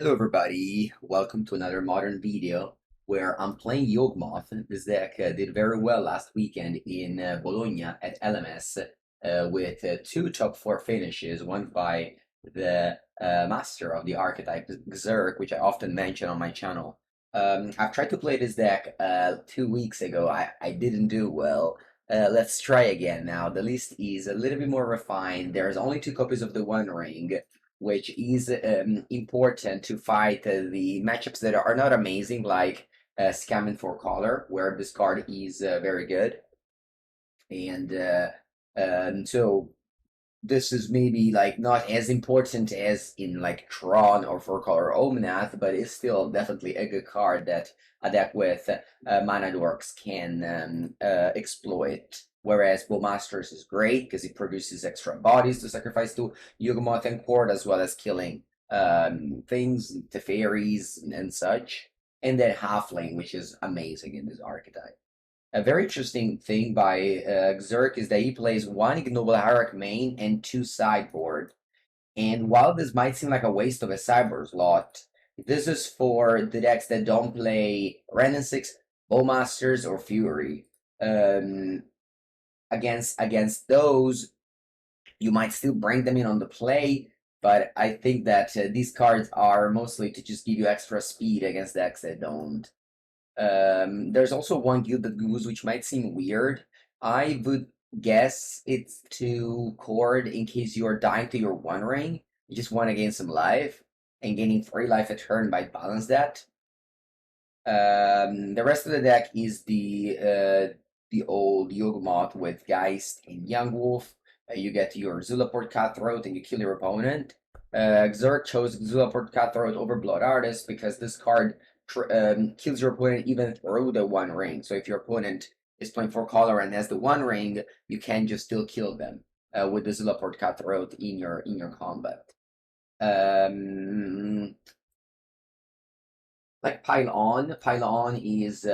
Hello everybody, welcome to another modern video where I'm playing Yawgmoth. This deck did very well last weekend in Bologna at LMS with two top 4 finishes, one by the master of the archetype Xerk, which I often mention on my channel. I've tried to play this deck 2 weeks ago. I didn't do well. Let's try again now. The list is a little bit more refined. There's only 2 copies of the One Ring, which is important to fight the matchups that are not amazing, like Scamming for Color, where this card is very good. And so this is maybe like not as important as in like Tron or For Color Omnath, but it's still definitely a good card that a deck with mana dorks can exploit. Whereas Bowmasters is great because it produces extra bodies to sacrifice to Yawgmoth and Chord, as well as killing things, Teferis and such. And then Halfling, which is amazing in this archetype. A very interesting thing by Xerk is that he plays 1 Ignoble Hierarch main and 2 sideboard. And while this might seem like a waste of a sideboard slot, this is for the decks that don't play Random 6, Bowmasters, or Fury. Against those, you might still bring them in on the play, but I think that these cards are mostly to just give you extra speed against decks that don't. There's also 1 Gilded Goose, which might seem weird. I would guess it's to Chord in case you are dying to your One Ring. You just want to gain some life, and gaining 3 life a turn might balance that. The rest of the deck is the old Yawgmoth with Geist and Young Wolf. You get your Zulaport Cutthroat and you kill your opponent. Xerk chose Zulaport Cutthroat over Blood Artist because this card kills your opponent even through the One Ring. So if your opponent is playing for color and has the One Ring, you can just still kill them with the Zulaport Cutthroat in your combat. Like Pile On is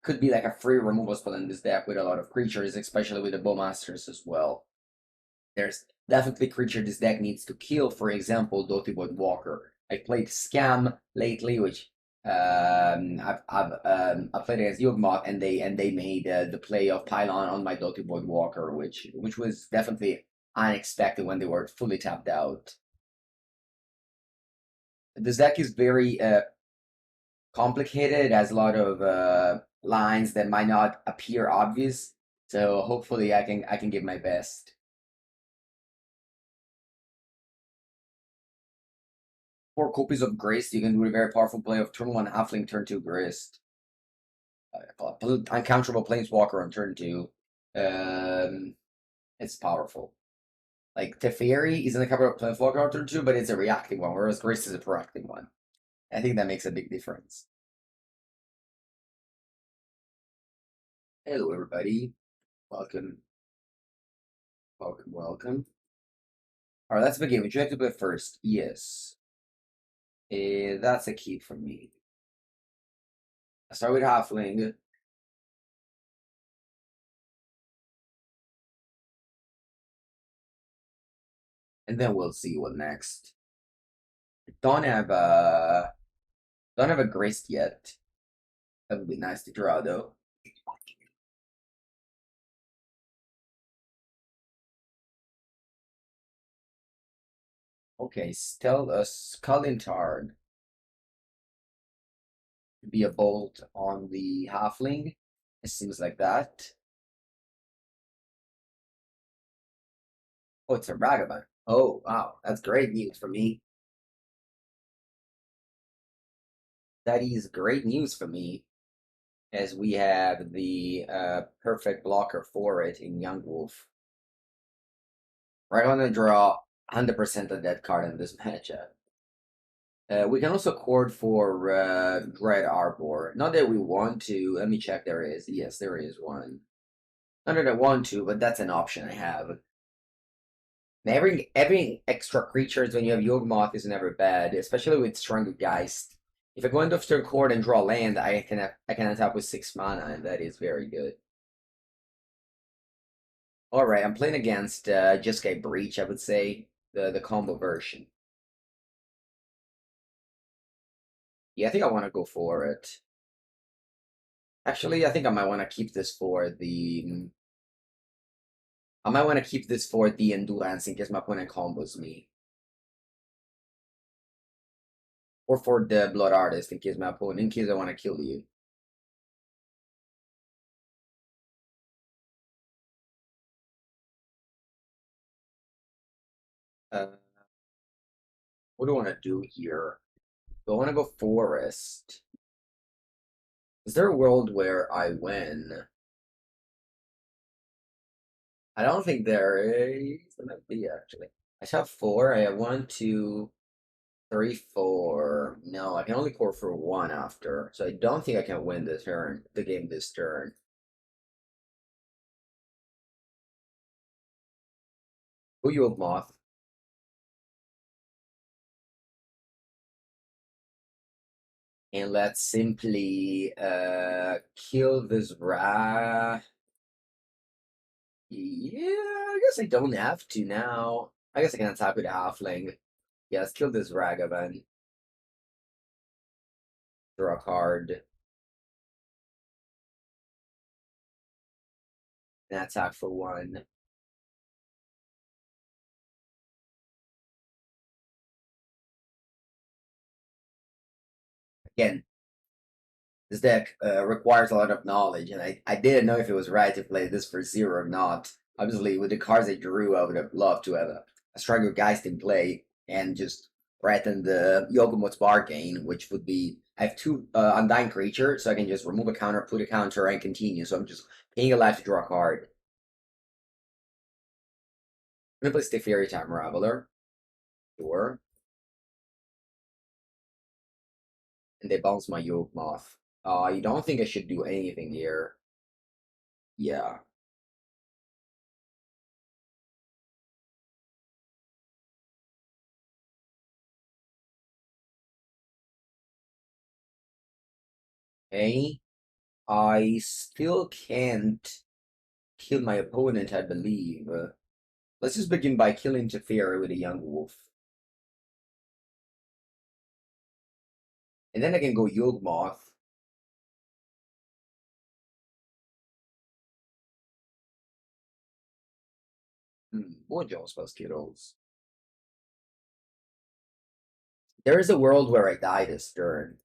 could be like a free removal spell in this deck with a lot of creatures, especially with the Bowmasters as well. There's definitely creature this deck needs to kill. For example, Dotyvoid Walker. I played Scam lately, which I played against Yawgmoth, and they made the play of Pylon on my Dotyvoid Walker, which was definitely unexpected when they were fully tapped out. This deck is very complicated. It has a lot of lines that might not appear obvious. So hopefully I can give my best. 4 copies of Grist, you can do a very powerful play of turn 1 Halfling, turn 2 Grist. Uncounterable Planeswalker on turn 2. It's powerful. Like Teferi isn't a cover of Planeswalker on turn 2, but it's a reacting one, whereas Grist is a proacting one. I think that makes a big difference. Hello everybody. Welcome. Welcome. Alright, let's begin. Would you like to play first? Yes. That's a key for me. I start with Halfling. And then we'll see what next. Don't have a Grist yet. That would be nice to draw though. Okay, still a Skullintard. Be a bolt on the Halfling. It seems like that. Oh, it's a Ragavan. Oh, wow. That's great news for me. That is great news for me, as we have the perfect blocker for it in Young Wolf. We're going to draw 100% of that card in this matchup. We can also chord for Dryad Arbor. Not that we want to. Let me check. There is. Yes, there is one. Not that I want to, but that's an option I have. Having extra creatures when you have Yawgmoth is never bad, especially with Strangleroot Geist. If I go into turn chord and draw land, I can attack with 6 mana, and that is very good. Alright, I'm playing against Jeskai Breach, I would say, the combo version. Yeah, I think I want to go for it. Actually, I think I might want to keep this for the. I might want to keep this for the endurance in case my opponent combos me. Or for the blood artist in case in case I want to kill you. What do I want to do here? Do I want to go forest? Is there a world where I win? I don't think there is. There might be actually. I have 4. I have 1, 2, 3, 4. No, I can only core for 1 after. So I don't think I can win this turn. The game this turn. Who you have moth? And let's simply kill this rat. Yeah, I guess I don't have to now. I guess I can attack with a halfling. Yeah, let's kill this Ragavan. Draw a card. And attack for 1. Again, this deck requires a lot of knowledge, and I didn't know if it was right to play this for 0 or not. Obviously, with the cards I drew, I would have loved to have a Strangleroot Geist in play and just threaten the Yawgmoth Bargain, which would be I have 2 Undying Creature, so I can just remove a counter, put a counter, and continue. So I'm just paying a life to draw a card. I'm gonna play Steferi Time Raveler. Sure. And they bounce my Yawgmoth. You don't think I should do anything here? Yeah. Okay. I still can't kill my opponent, I believe. Let's just begin by killing Teferi with a young wolf. And then I can go Yawgmoth. Boy, Jones plus kiddos. There is a world where I die this turn.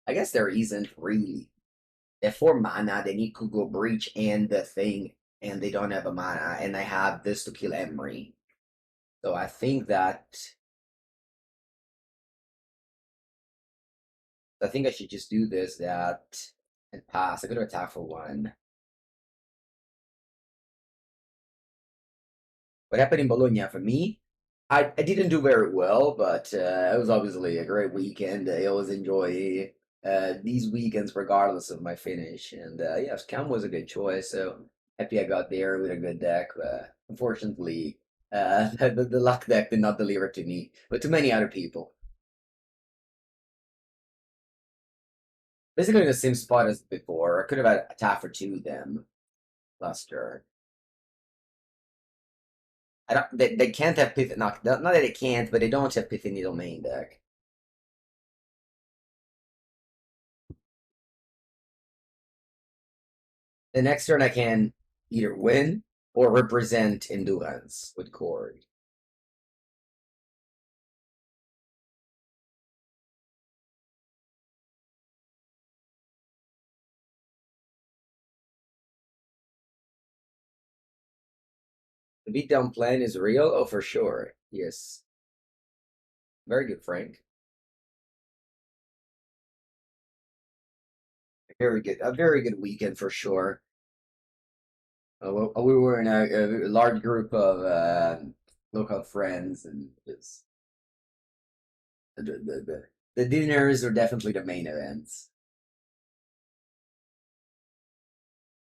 I guess there isn't really. They're 4 mana, they need to go Breach and the thing, and they don't have a mana, and I have this to kill Emery. So I think I should just do this, and pass. I could attack for 1. What happened in Bologna for me? I didn't do very well, but it was obviously a great weekend. I always enjoy these weekends regardless of my finish. And yeah, Scam was a good choice. So happy I got there with a good deck. Unfortunately, the luck deck did not deliver to me, but to many other people. Basically in the same spot as before. I could have had attack for 2 of them last turn. I don't. They can't have Pith. Not that they can't, but they don't have Pithy Needle main deck. The next turn I can either win or represent Endurance with Chord. The beatdown plan is real? Oh, for sure. Yes. Very good, Frank. Very good. A very good weekend for sure. We were in a large group of local friends, and just the dinners are definitely the main events.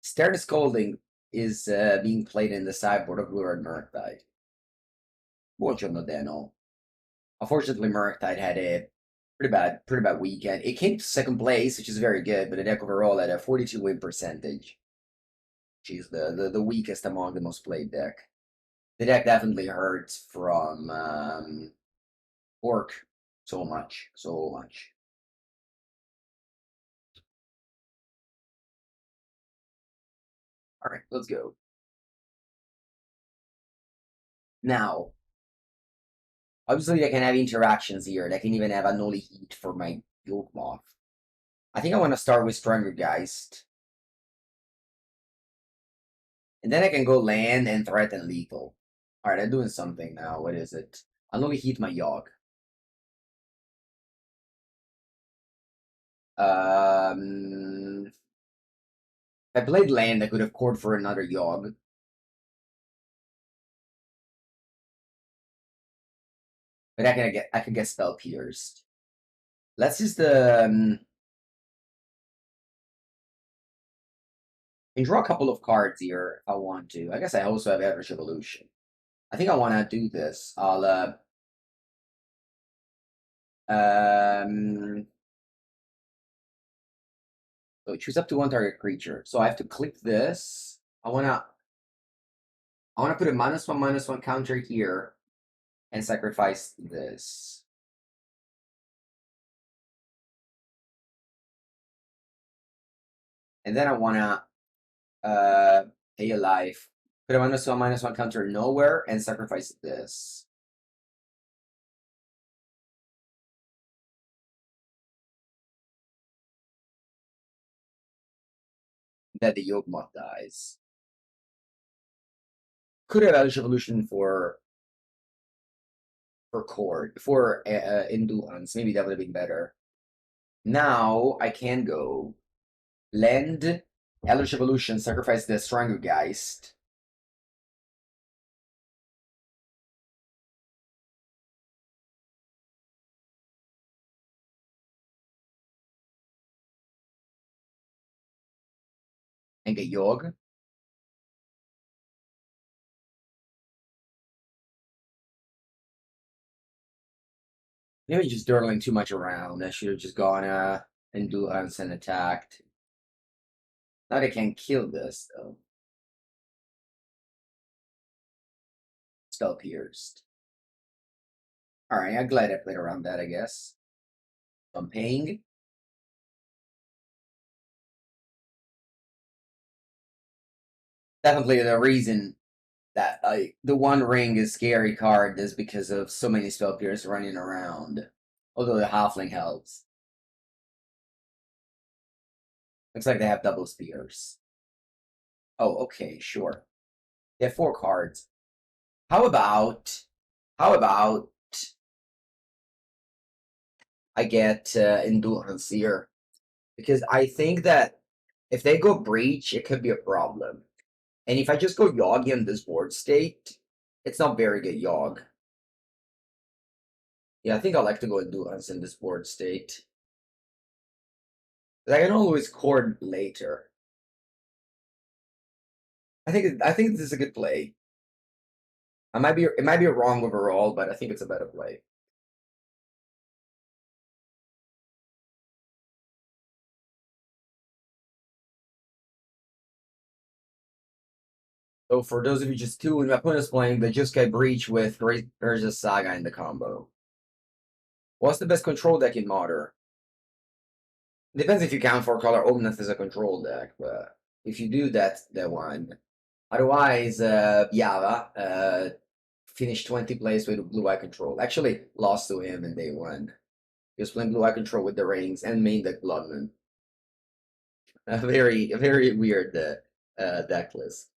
Stern Scolding is being played in the sideboard of Lured Murktide. Buongiorno, Dano. Unfortunately, Murktide had a pretty bad weekend. It came to 2nd place, which is very good, but the deck overall had a 42 win percentage, which is the weakest among the most played deck. The deck definitely hurts from Orc So much, so much. All right, let's go. Now, obviously, I can have interactions here. I can even have Unholy Heat for my Yawgmoth. I think I want to start with Strangleroot Geist. And then I can go land and threaten lethal. Alright, I'm doing something now. What is it? Unholy Heat my Yawg. If I played land, I could have cored for another Yawg. But I could get spell pierced. Let's just and draw a couple of cards here if I want to. I guess I also have Eldritch Evolution. I think I want to do this. I'll so choose up to one target creature. So I have to click this. I wanna put a -1/-1 counter here and sacrifice this. And then I wanna pay a life, put a -1/-1 counter nowhere and sacrifice this. That the Yawgmoth dies. Could have Eldritch Evolution for Chord, for Endurance. Maybe that would have been better. Now I can go land Eldritch Evolution, sacrifice the Strangleroot Geist. And get Yawg. Maybe just dirtling too much around. I should have just gone Endurance and attacked. Now they can't kill this though. Spell pierced. Alright, I'm glad I played around that, I guess. I'm paying. Definitely the reason that the One Ring is scary card is because of so many spell pierce running around. Although the Halfling helps. Looks like they have double spears. Oh, okay, sure. They have 4 cards. How about I get Endurance here? Because I think that if they go Breach, it could be a problem. And if I just go Yawg in this board state, it's not very good Yawg. Yeah, I think I like to go Endurance in this board state. I can always chord later. I think this is a good play. It might be wrong overall, but I think it's a better play. So for those of you just two, when my opponent's playing, they just get Breach with Great Urza's Saga in the combo. What's the best control deck in Modern? Depends if you count 4-color Omnath as a control deck, but if you do, that's the one. Otherwise, Yava finished 20 plays with blue-eye control. Actually, lost to him in day one. He was playing blue-eye control with the rings and main deck Bloodman. A very weird deck list.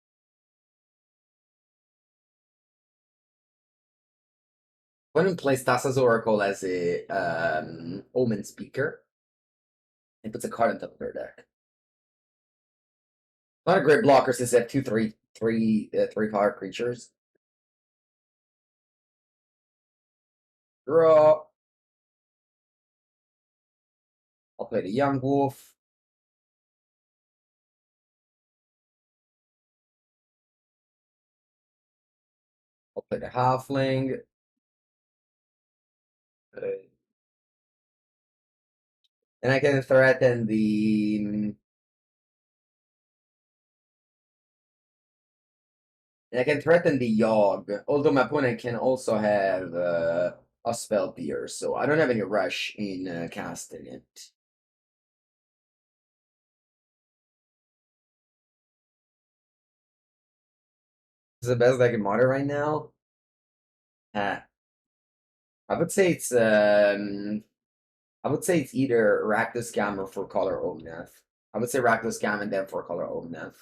When plays Thassa's Oracle as a Omen Speaker, and puts a card on top of their deck. Not a great blocker since they have 3/3 creatures. Draw. I'll play the Yawgmoth. I'll play the Halfling. And I can threaten the. And I can threaten the Yawg, although my opponent can also have a spell pierce, so I don't have any rush in casting it. It's the best deck in Modern right now. Uh, I would say it's either Rakdos Scam or Four Color Omnath. I would say Rakdos Scam and then Four Color Omnath.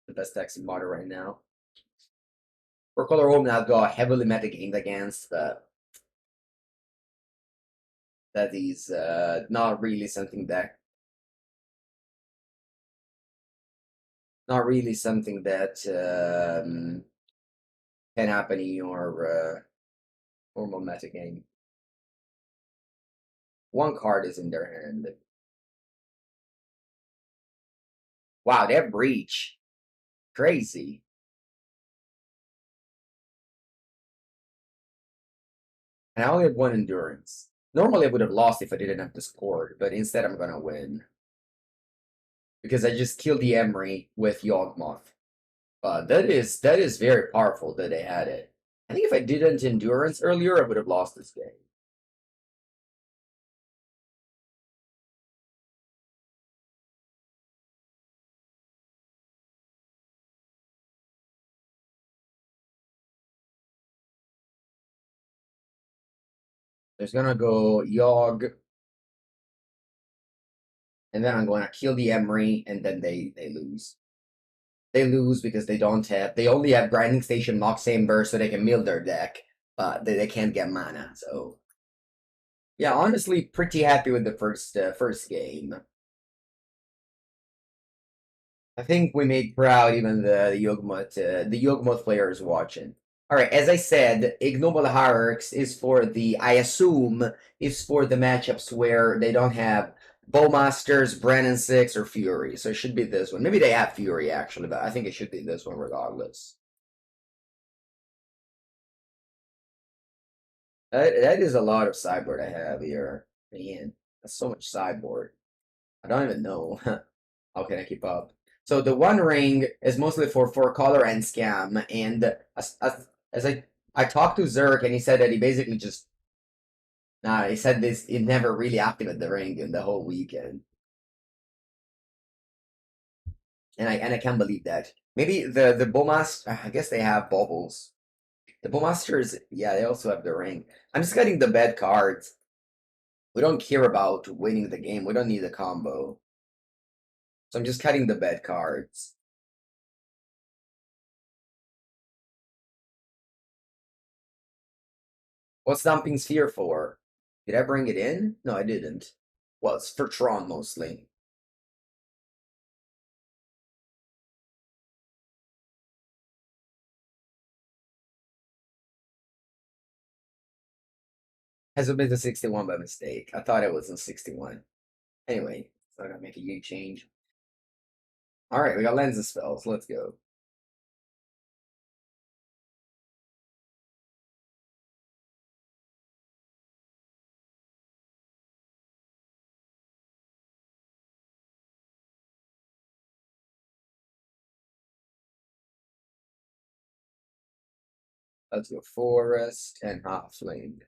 The best decks in Modern right now. Four Color Omnath got heavily metagamed against, but that is not really something that can happen in your normal metagame. One card is in their hand. Wow, they have Breach. Crazy. And I only have one Endurance. Normally I would have lost if I didn't have this Chord, but instead I'm gonna win. Because I just killed the Emery with Yawgmoth. That is very powerful that they had it. I think if I didn't Endurance earlier, I would have lost this game. There's gonna go Yawg, and then I'm gonna kill the Emery, and then they lose. They lose because they only have Grinding Station, Moxamber, so they can mill their deck, but they can't get mana. So yeah, honestly, pretty happy with the first game. I think we made proud even the Yawgmoth players watching. All right, as I said, Ignoble Hierarchs is for I assume, is for the matchups where they don't have Bowmasters, Brennan 6, or Fury. So it should be this one. Maybe they have Fury, actually, but I think it should be this one regardless. That is a lot of sideboard I have here. Man, that's so much sideboard. I don't even know. How can I keep up? So the One Ring is mostly for color and scam. And as I talked to Zerk, and he said that he basically just he said this he never really activated the ring in the whole weekend. And I can't believe that. Maybe the Bowmaster, I guess they have bubbles. The Bowmasters, yeah, they also have the ring. I'm just getting the bad cards. We don't care about winning the game. We don't need a combo. So I'm just cutting the bad cards. What's Dumping Sphere for? Did I bring it in? No, I didn't. Well, it's for Tron mostly. Has it been to 61 by mistake? I thought it was in 61. Anyway, so I gotta make a huge change. Alright, we got lenses spells. Let's go. Let's go Forest and Halfling.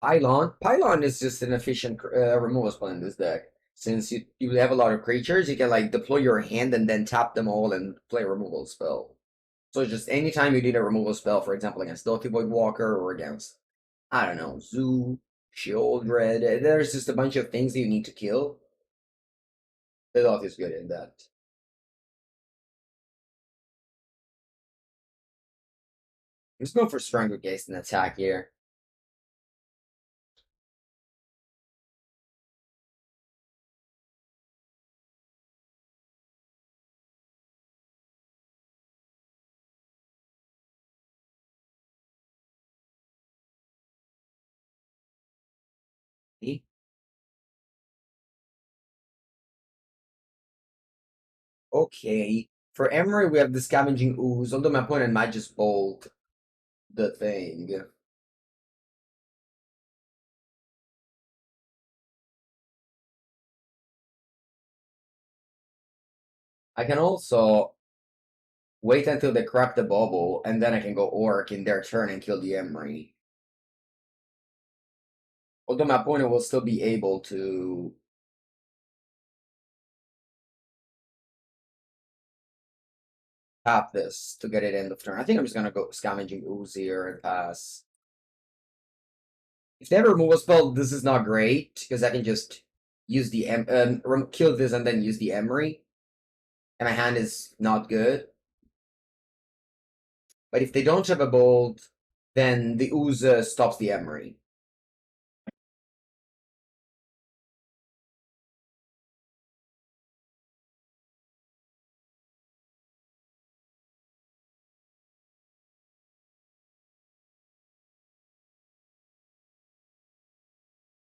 Pylon. Pylon is just an efficient removal spell in this deck. Since you have a lot of creatures, you can like deploy your hand and then tap them all and play a removal spell. So just anytime you need a removal spell, for example, against Stealthy Voidwalker or against, I don't know, Zoo, Shieldred, there's just a bunch of things that you need to kill. The dot is good in that. I'm just going for Strangleroot Geist and attack here. Okay. For Emery, we have the Scavenging Ooze, although my opponent might just bolt the thing. I can also wait until they crack the bubble, and then I can go Orc in their turn and kill the Emery. Although my opponent will still be able to tap this to get it end of turn. I think I'm just gonna go Scavenging Ooze here and pass. If they have a removal spell, this is not great, because I can just use the kill this and then use the Emery. And my hand is not good. But if they don't have a bolt, then the Ooze stops the Emery.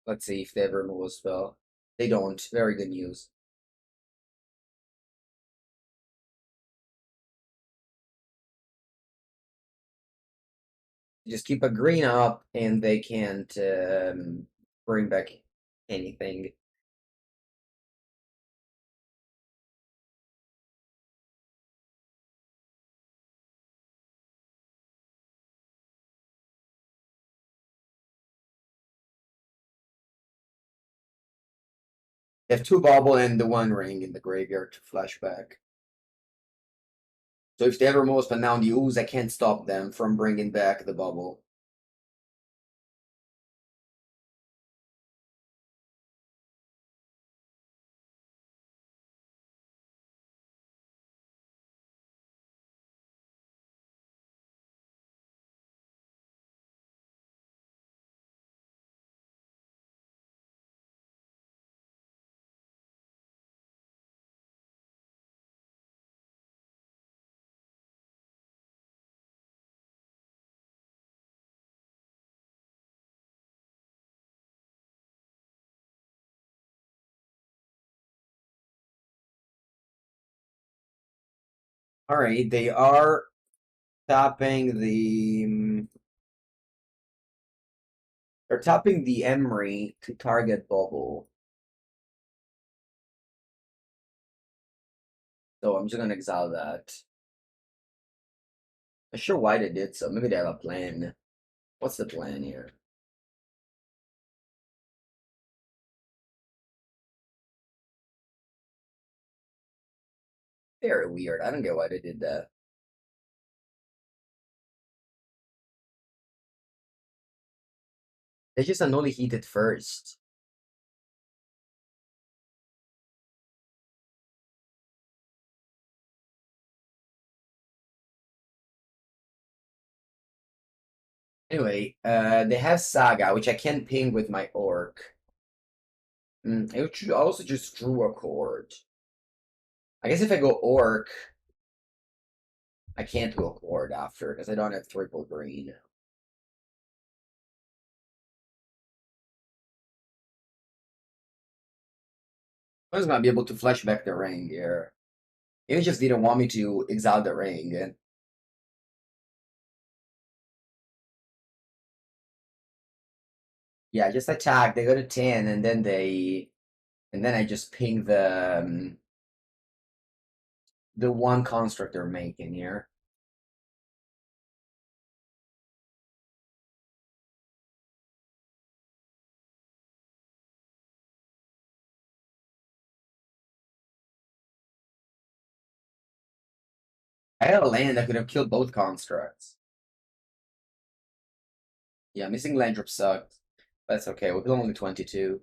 Let's see if they have a removal spell. They don't. Very good news. Just keep a green up, and they can't bring back anything. They have 2 bubble and the 1 ring in the graveyard to flashback. So if they ever most, but now the Ooze, I can't stop them from bringing back the bubble. Alright, they are tapping the... They're tapping the Emery to target bubble. So I'm just gonna exile that. Not sure why they did so. Maybe they have a plan. What's the plan here? Very weird. I don't get why they did that. They just unknowingly heated first. Anyway, they have Saga, which I can ping with my Orc. I also just drew a chord. I guess if I go Orc, I can't go chord after, because I don't have triple green. I was gonna be able to flash back the ring here. He just didn't want me to exile the ring. Yeah, just attack, they go to 10, and then I just ping the 1 construct they're making here. I had a land that could have killed both constructs. Yeah, missing land drop sucked. That's okay, we're only 22.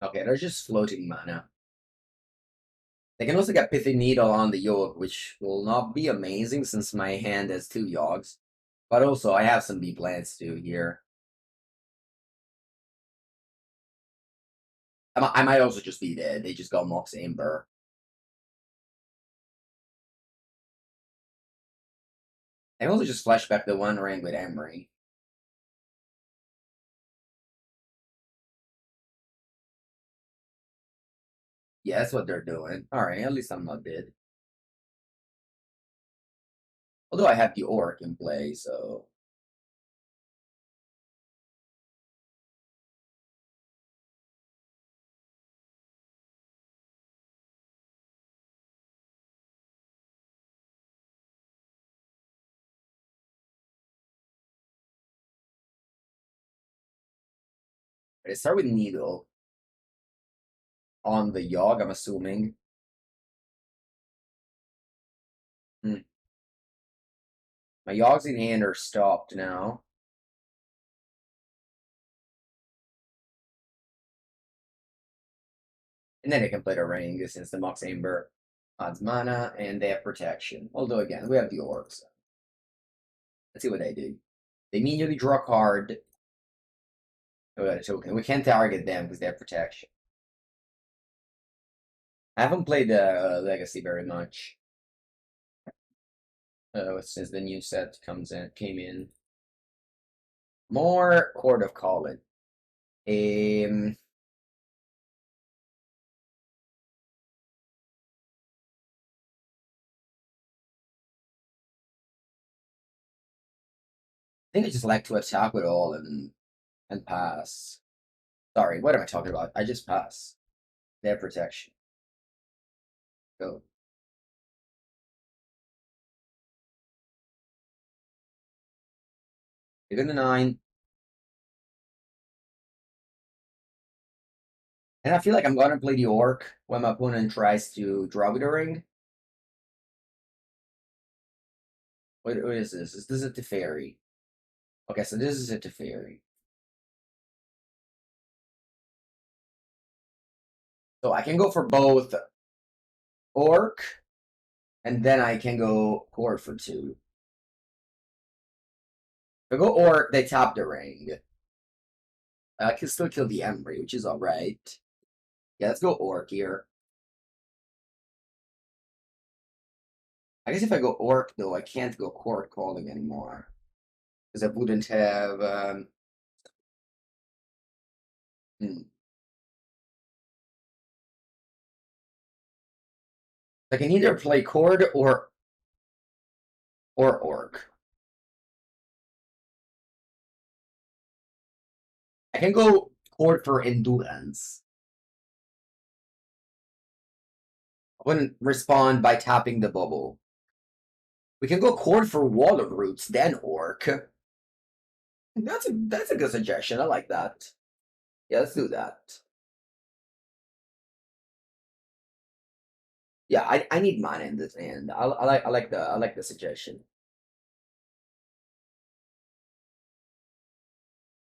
Okay, they're just floating mana. They can also get Pithy Needle on the Yogg, which will not be amazing since my hand has 2 Yoggs. But also, I have some B plants too here. I might also just be dead. They just got Mox Amber. I also just flashback the 1 ring with Emery. Yeah, that's what they're doing. Alright, at least I'm not dead. Although I have the Orc in play, so... I start with Needle on the Yogg, I'm assuming. My Yoggs in hand are stopped now. And then I can play the Ring since the Mox Amber adds mana and they have protection. Although again, we have the Orcs. Let's see what they do. They immediately draw a card. Oh, got a token. We can't target them because they have protection. I haven't played Legacy very much. Since the new set came in. More Chord of Calling. I think I just like to attack with all and pass. Sorry, what am I talking about? I just pass. They have protection. Go. You're gonna 9. And I feel like I'm gonna play the Orc when my opponent tries to draw with a ring. What is this? Is this a Teferi? Okay, so this is a Teferi. So I can go for both Orc, and then I can go Chord for 2. If I go Orc, they tap the ring. I can still kill the Emery, which is alright. Yeah, let's go Orc here. I guess if I go Orc, though, I can't go Chord Calling anymore. Because I wouldn't have... I can either play Chord or Orc. I can go Chord for Endurance. I wouldn't respond by tapping the bubble. We can go Chord for Wall of Roots, then Orc. That's a good suggestion. I like that. Yeah, let's do that. Yeah, I need mana in this hand. I like the suggestion.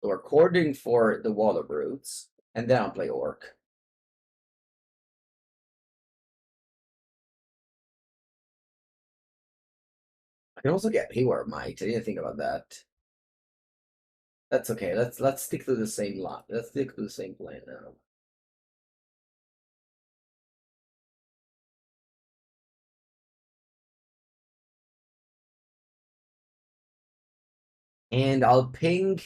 So we're cording for the Wall of Roots, and then I'll play Orc. I can also get Haywire Mite. I didn't think about that. That's okay. Let's stick to the same lot. Let's stick to the same plan now. And I'll ping.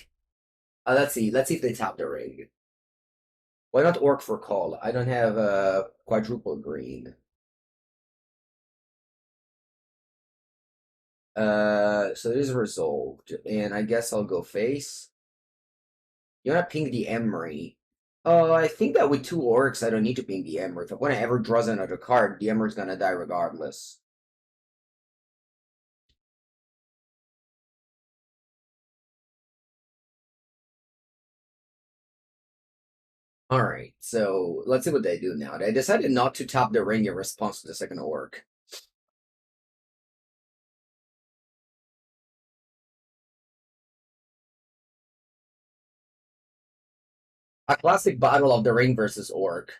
Let's see. Let's see if they tap the ring. Why not Orc for call? I don't have a quadruple green. So it is resolved, and I guess I'll go face. You wanna ping the Emery? Oh, I think that with 2 Orcs, I don't need to ping the Emery. If one ever draws another card, the Emery's gonna die regardless. Alright, so let's see what they do now. They decided not to tap the ring in response to the second Orc. A classic battle of the ring versus Orc,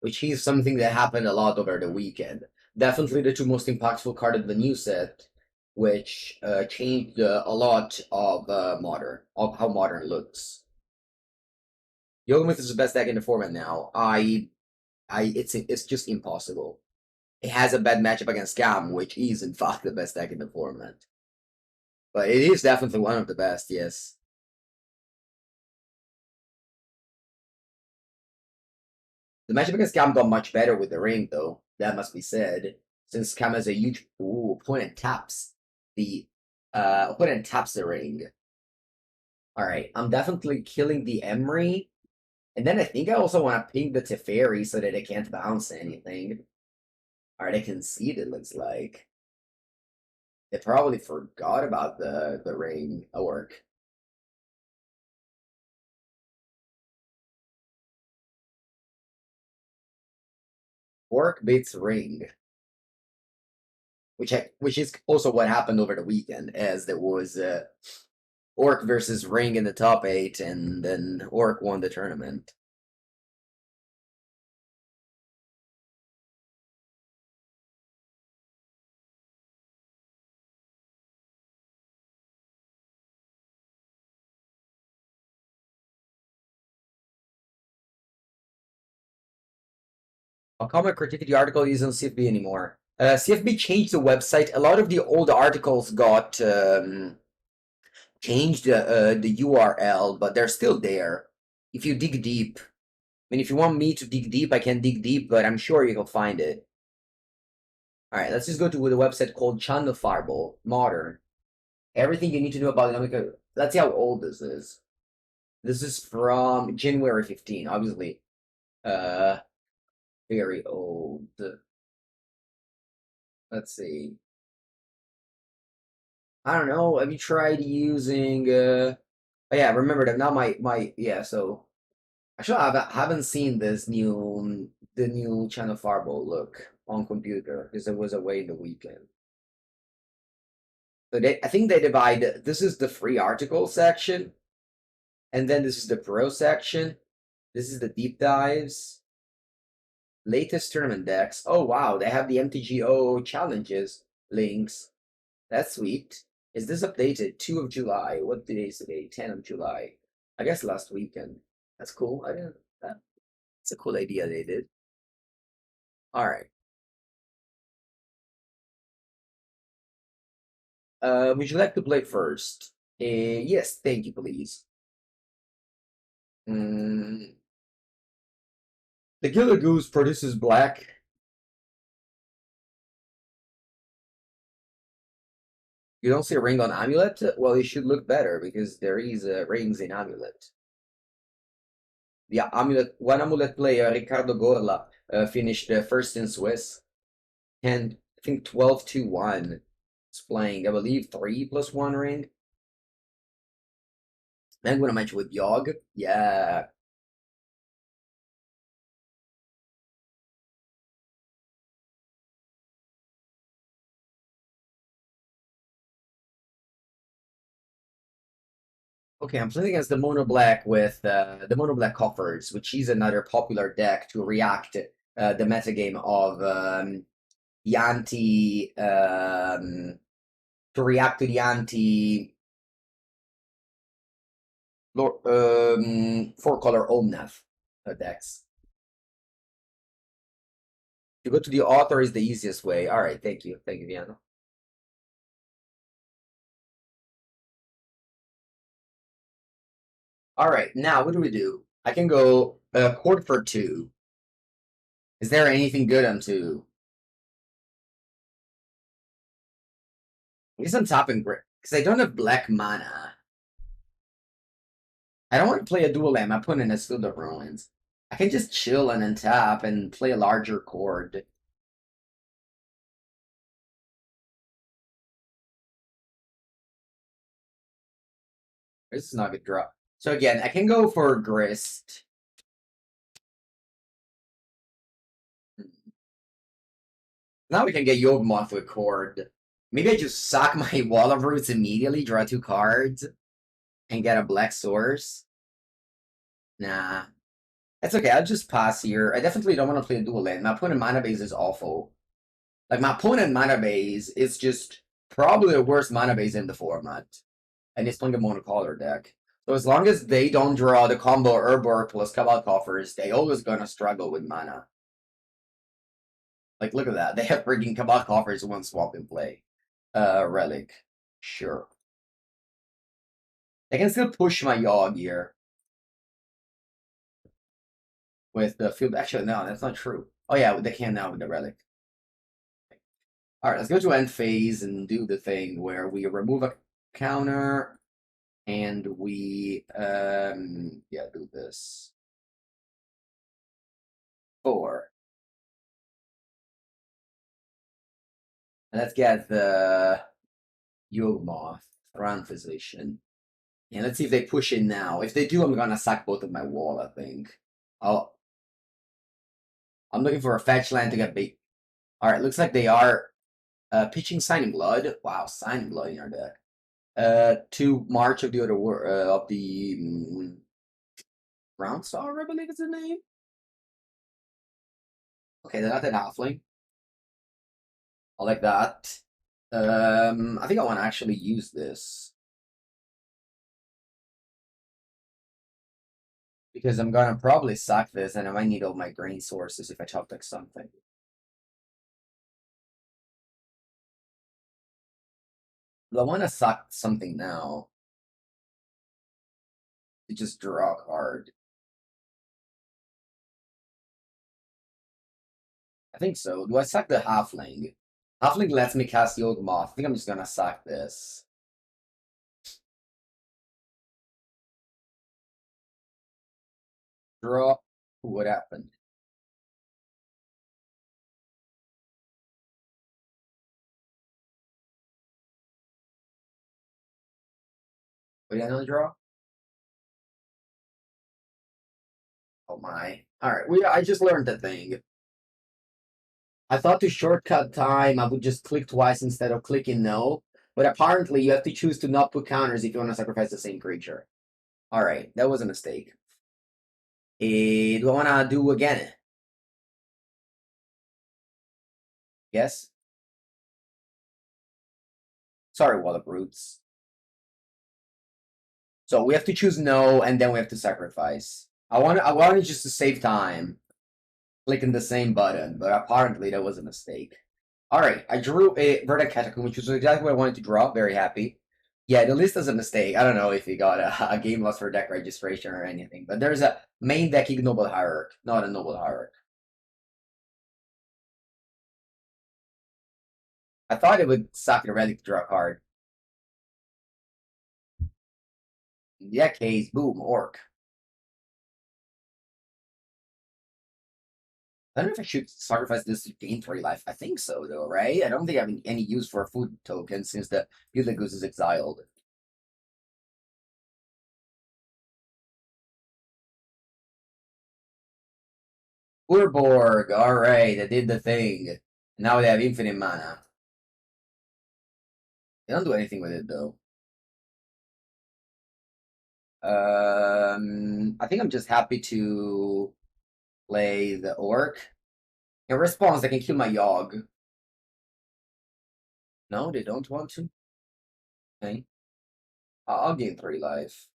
which is something that happened a lot over the weekend. Definitely the 2 most impactful cards of the new set, which changed a lot of how Modern looks. Yawgmoth is the best deck in the format now. It's just impossible. It has a bad matchup against Scam, which is in fact the best deck in the format. But it is definitely one of the best, yes. The matchup against Scam got much better with the ring, though. That must be said. Since Scam has a huge opponent taps the ring. Alright, I'm definitely killing the Emery. And then I think I also want to ping the Teferi so that it can't bounce anything. Alright, I can see it looks like. They probably forgot about the ring Orc. Orc beats Ring. Which is also what happened over the weekend, as there was Orc versus Ring in the top 8, and then Orc won the tournament. I'll comment critique the article isn't CFB anymore. CFB changed the website. A lot of the old articles got changed the URL, but they're still there. If you dig deep, I mean, if you want me to dig deep, I can dig deep, but I'm sure you can find it. All right, let's just go to the website called Channel Fireball Modern. Everything you need to know about Dynamic. Let's see how old this is. This is from January 15, obviously. Very old. Let's see. I don't know. Have you tried using oh yeah, remember that now my yeah, so actually I haven't seen this the new Channel Fireball look on computer because it was away the weekend. So I think they divide, this is the free article section, and then this is the pro section. This is the deep dives. Latest tournament decks. Oh wow, they have the MTGO challenges links. That's sweet. Is this updated? 2 of July. What day is today? 10 of July. I guess last weekend. That's cool. I didn't. That's a cool idea they did. All right. Would you like to play first? Yes, thank you, please. The Gilded Goose produces black. You don't see a ring on Amulet? Well, it should look better because there is rings in Amulet. The Amulet, one Amulet player, Ricardo Gorla, finished first in Swiss. And I think 12-1 is playing, I believe, 3+1 ring. Then when I mentioned with Yogg, yeah. Okay, I'm playing against the Mono Black with the Mono Black Coffers, which is another popular deck to react the metagame of the anti to react to the anti 4-color Omnath decks. To go to the author is the easiest way. All right, thank you, Viano. All right, now what do? I can go Chord for 2. Is there anything good on 2? I guess I'm tapping Grist because I don't have black mana. I don't want to play a dual land. I'm putting in a Field of Ruins. I can just chill and untap and play a larger chord. This is not a good draw. So again, I can go for Grist. Now we can get Yawgmoth with chord. Maybe I just sack my Wall of Roots immediately, draw 2 cards, and get a black source. Nah. That's okay, I'll just pass here. I definitely don't want to play a dual land. My opponent mana base is awful. Like, my opponent mana base is just probably the worst mana base in the format. And he's playing a monocolor deck. So as long as they don't draw the combo Urborg plus Cabal Coffers, they always gonna struggle with mana. Like, look at that. They have freaking Cabal Coffers one swap in play. Relic. Sure. They can still push my Yogg here. With the field. Actually, no, that's not true. Oh, yeah, they can now with the Relic. Alright, let's go to end phase and do the thing where we remove a counter and we, yeah, do this. 4. And let's get the Yawgmoth, Thran Physician. And let's see if they push in now. If they do, I'm gonna sack both of my wall, I think. I'm looking for a fetch land to get bait. Alright, looks like they are pitching Signing Blood. Wow, Signing Blood in our deck. To March of the Other World, of the Ground Star, I believe is the name. Okay, they're not an halfling. I like that. I think I want to actually use this. Because I'm gonna probably sack this and I might need all my grain sources if I top deck something. Do I want to sack something now? To just draw a card. I think so. Do I sack the Halfling? Halfling lets me cast Yawgmoth. I think I'm just gonna sack this. Draw. What happened? What did I not draw? Oh my. Alright, I just learned the thing. I thought to shortcut time I would just click twice instead of clicking no. But apparently you have to choose to not put counters if you want to sacrifice the same creature. Alright, that was a mistake. Do I want to do again? Yes? Sorry, Wallop Roots. So we have to choose no, and then we have to sacrifice. I wanted just to save time, clicking the same button, but apparently that was a mistake. Alright, I drew a Verdant Catacombs, which was exactly what I wanted to draw. Very happy. Yeah, the list is a mistake. I don't know if he got a game loss for deck registration or anything, but there's a main deck Ignoble Hierarch, not a Noble Hierarch. I thought it would suck the relic to draw a card. In that case, boom, Orc. I don't know if I should sacrifice this to gain 3 life. I think so, though, right? I don't think I have any use for a food token since the Gilded Goose is exiled. Urborg, alright, I did the thing. Now they have infinite mana. They don't do anything with it, though. I think I'm just happy to play the Orc. In response, I can kill my Yogg. No, they don't want to? Okay. I'll gain 3 life.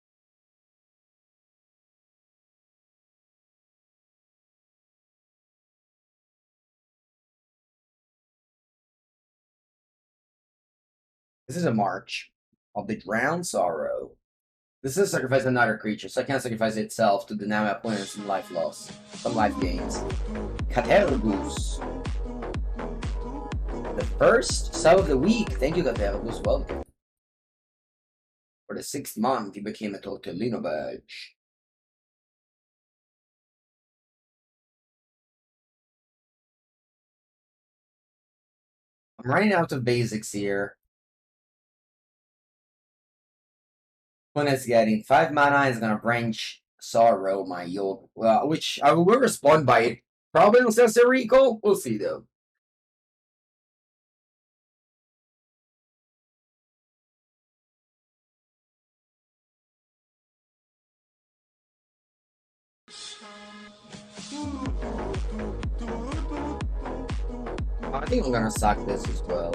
This is a March of the Drowned Sorrow. This is sacrifice another creature, so I can't sacrifice itself to deny my opponent some life loss, some life gains. Gilded Goose. The first sub of the week. Thank you, Gilded Goose. Welcome. For the 6th month, he became a Tortellino badge. I'm running out of basics here. Opponent's getting 5 mana and is gonna branch Sorrow my Yogg, which I will respond by probably Ancestor Recall. We'll see though. I think I'm gonna sack this as well.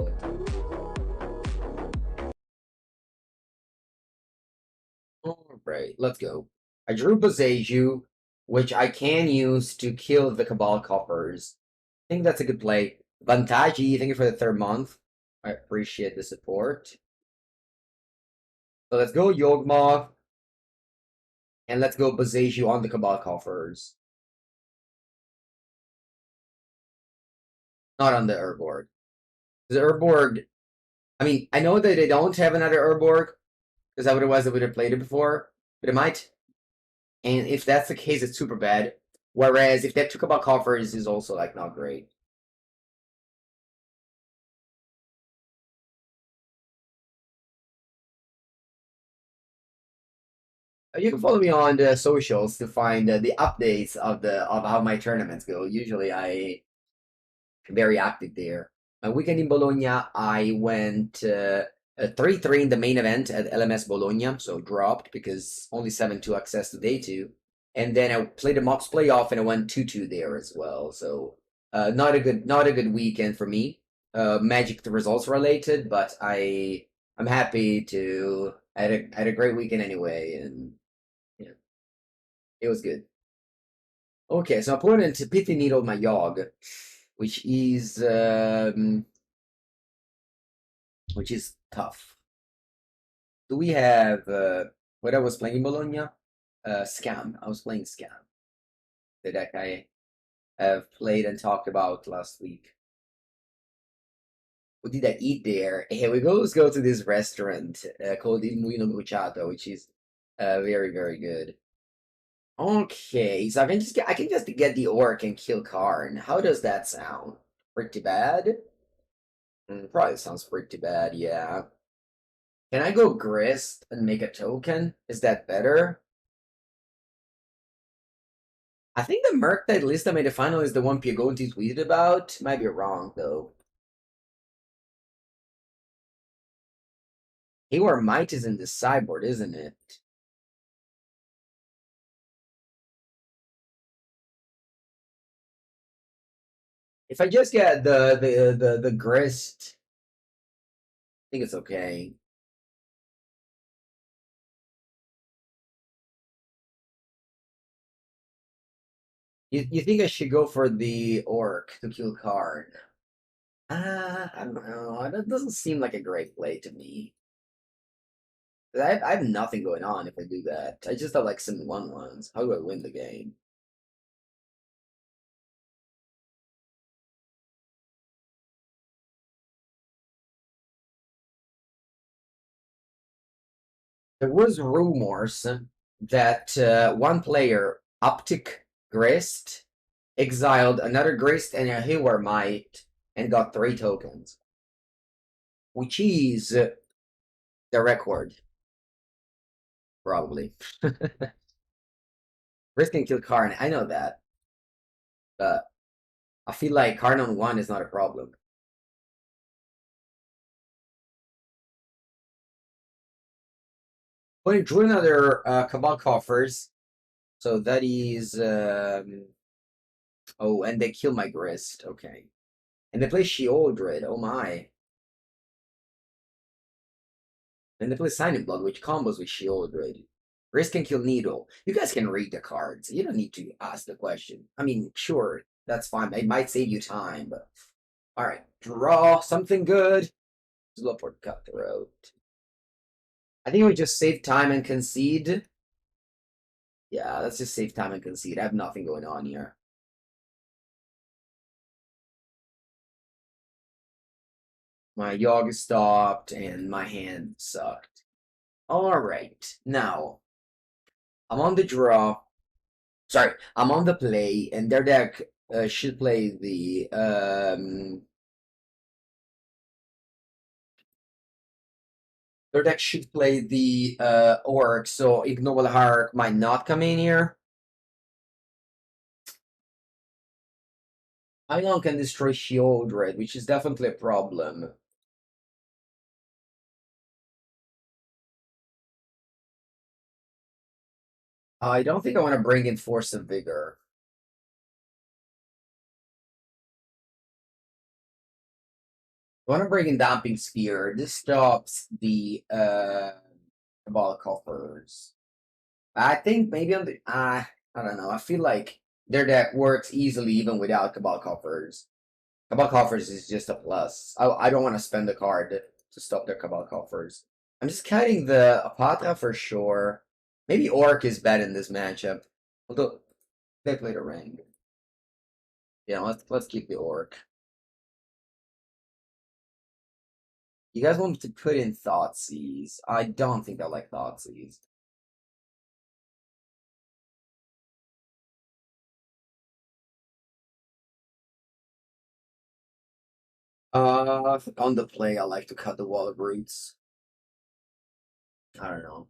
Alright, let's go. I drew Boseiju, which I can use to kill the Cabal Coppers. I think that's a good play. Vantaji, thank you for the 3rd month. I appreciate the support. So let's go Yawgmoth. And let's go Boseiju on the Cabal Coffers. Not on the Urborg. The Urborg, I mean, I know that they don't have another Urborg, because otherwise I would have played it before, but it might. And if that's the case, it's super bad. Whereas if they took about coffers is also like not great. You can follow me on the socials to find the updates of how my tournaments go. Usually, I am very active there. My weekend in Bologna, I went 3-3 in the main event at LMS Bologna, so dropped because only 7-2 access to day two. And then I played a Mox playoff and I won 2-2 there as well. So not a good weekend for me. Magic the results related, but I'm happy to had a great weekend anyway, and yeah, it was good. Okay, so opponent Pithy Needle my Yogg, which is tough. Do we have what I was playing in Bologna? Scam. I was playing Scam. The deck I have played and talked about last week. What did I eat there? Here we go. Let's go to this restaurant called Il Mulino Bruciato, which is very, very good. Okay, so I can just get the orc and kill Karn. How does that sound? Pretty bad? Probably sounds pretty bad, yeah. Can I go Grist and make a token? Is that better? I think the Merc that list I made the final is the one Piegonti tweeted about. Might be wrong though. Haywire Mite is in the sideboard, isn't it? If I just get the Grist, I think it's okay. You think I should go for the Orc to kill Karn? I don't know. That doesn't seem like a great play to me. I have nothing going on if I do that. I just have like some 1/1s. How do I win the game? There was rumors that one player, Optic Grist, exiled another Grist and a Haywire Mite and got 3 tokens, which is the record, probably. Grist can kill Karn, I know that, but I feel like Karn on 1 is not a problem. But he drew another Cabal Coffers, so that is oh, and they kill my Grist. Okay, and they play Sheoldred. Oh my, and they play Signing Blood, which combos with Sheoldred. Grist can kill Needle. You guys can read the cards. You don't need to ask the question. I mean, sure, that's fine. It might save you time, but all right, draw something good. Zulaport Cutthroat. I think we just save time and concede. Yeah, let's just save time and concede. I have nothing going on here. My Yogg stopped and my hand sucked. Alright, now I'm on the draw. Sorry, I'm on the play, and their deck should play the orc, so Ignoble Hierarch might not come in here. Ion can destroy Sheoldred, which is definitely a problem. I don't think I want to bring in Force of Vigor. I want to bring in Damping Spear. This stops the Cabal Coffers. I think maybe on the I don't know. I feel like their deck works easily even without Cabal Coffers. Cabal Coffers is just a plus. I don't want to spend the card to stop their Cabal Coffers. I'm just cutting the Hapatra for sure. Maybe Orc is bad in this matchup. Although they played a ring. Yeah, let's keep the Orc. You guys want to put in Thoughtseize? I don't think I like Thoughtseize. On the play, I like to cut the Wall of Roots. I don't know.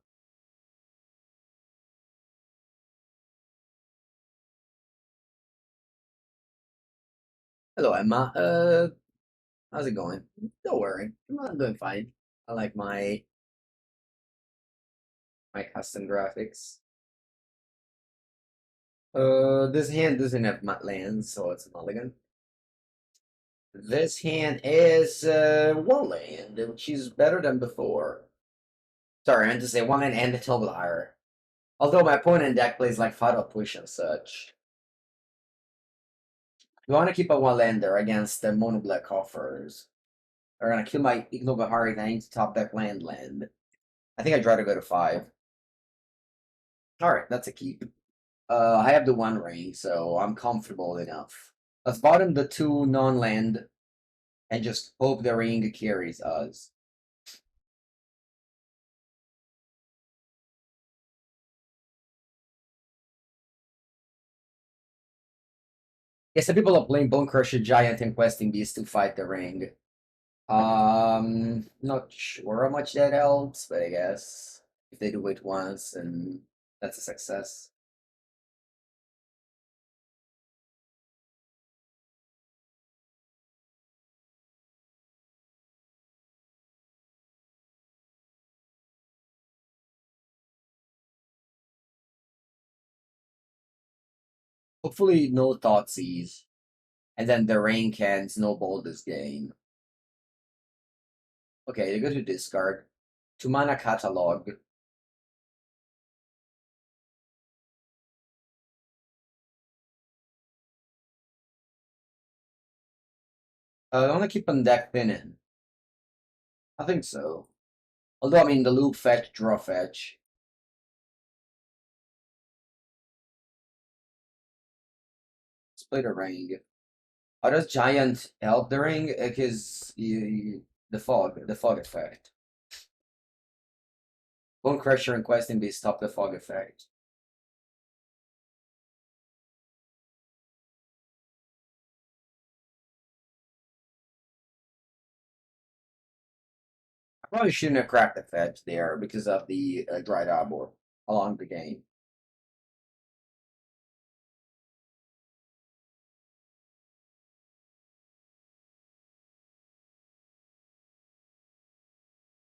Hello, Emma. How's it going? Don't worry, I'm doing fine. I like my custom graphics. This hand doesn't have lands, so it's a mulligan. This hand is one land, which is better than before. Sorry, I meant to say one land and the Ignoble Hierarch. Although my opponent deck plays like Fatal Push and such. You want to keep a one lander against the mono black offers. They're gonna kill my Ignoble Hierarch and I need to top deck land. I think I'd rather go to 5. Alright, that's a keep. I have the one ring, so I'm comfortable enough. Let's bottom the 2 non-land and just hope the ring carries us. Yeah, some people are playing Bone Crusher Giant and Questing Beast to fight the ring. Not sure how much that helps, but I guess if they do it once, and that's a success. Hopefully, no Thoughtseize, and then the ring can snowball this game. Okay, they go to discard. 2 mana catalog. I want to keep on deck thinning. I think so. Although, I mean, the loop fetch, draw fetch. Split a ring. How does Giant help the ring? Because the fog effect. Bone Crusher and Questing Beast stop the fog effect. I probably shouldn't have cracked the fetch there because of the Dryad Arbor along the game.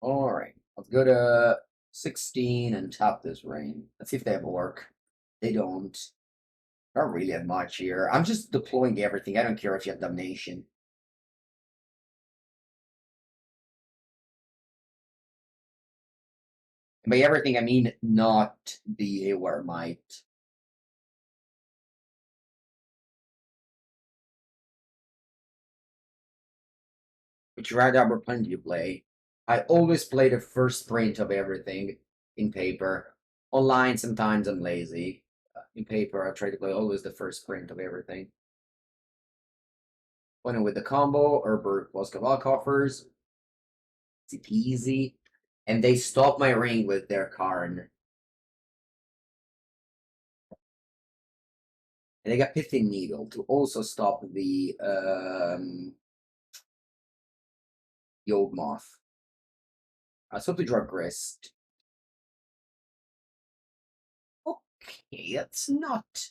Alright, let's go to 16 and top this ring. Let's see if they have work. They don't. I don't really have much here. I'm just deploying everything. I don't care if you have Damnation. And by everything, I mean not the Haywire Mite. Which Dryad Arbor plan do you play? I always play the first print of everything in paper. Online, sometimes I'm lazy. In paper, I try to play always the first print of everything. When with the combo, Herbert plus Kavak offers. It's easy. And they stop my ring with their Karn. And they got Pithing Needle to also stop the Yawgmoth. So to draw Grist. Okay, that's not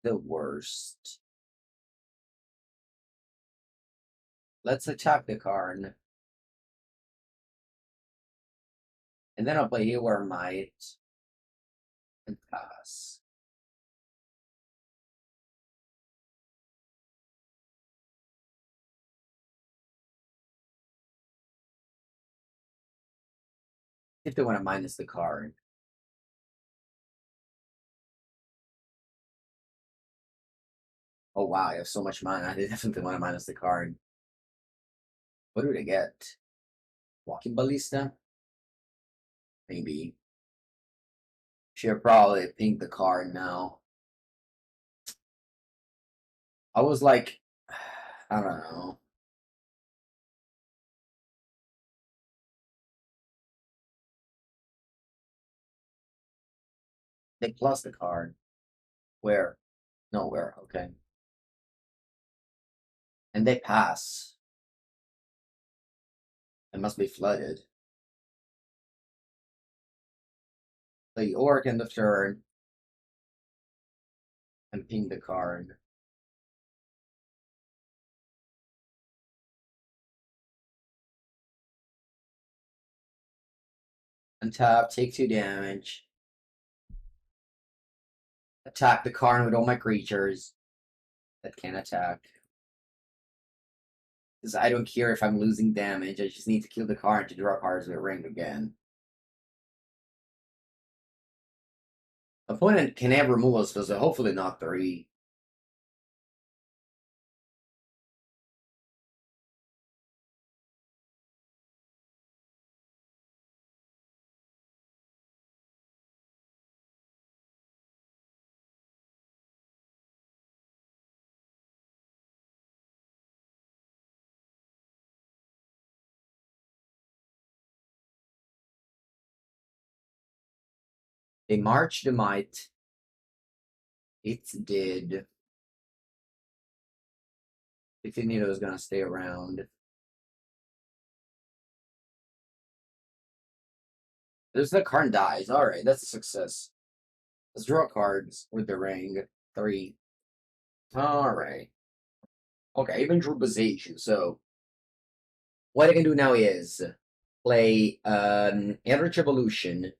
the worst. Let's attack the Karn. And then I'll play Haywire Mite and pass. If they want to minus the card. Oh wow, I have so much mana. They definitely want to minus the card. What do they get? Walking Ballista? Maybe. Should probably pink the card now. I was like, I don't know. They plus the card. Where? Nowhere. Okay. And they pass. It must be flooded. The Orc in the turn. And ping the card. Untap, take 2 damage. Attack the card with all my creatures that can attack. Because I don't care if I'm losing damage, I just need to kill the card to draw cards with ring again. Opponent can have removals, so hopefully not 3. They march the Mite. It's dead. Vizier is gonna stay around. There's the card dies. Alright, that's a success. Let's draw cards with the ring. 3. Alright. Okay, I even drew Boseiju, so what I can do now is play Eldritch Evolution.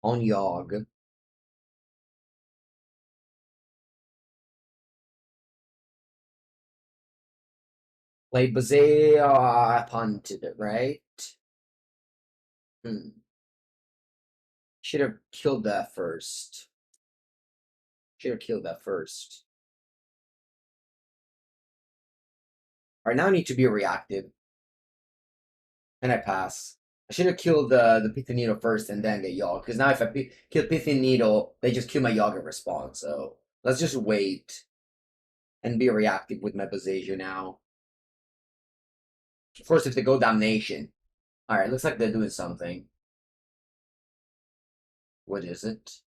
On Yawg. Play Boseiju. I punted it, right? Should have killed that first. Alright, now I need to be reactive. And I pass. I should have killed the Pithing Needle first and then get Yawg. Because now if I kill Pithing Needle, they just kill my Yawg in response. So let's just wait. And be reactive with my Boseiju now. Force it to go Damnation. Alright, looks like they're doing something. What is it?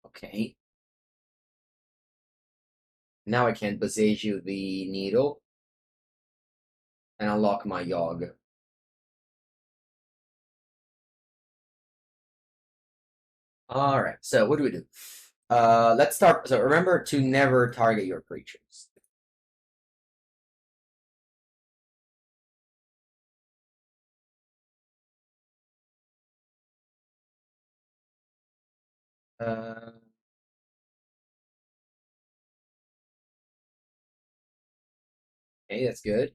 Okay. Now I can Boseiju the Needle. And unlock my Yawg. Alright, so what do we do? Let's start. So remember to never target your creatures. Okay, that's good.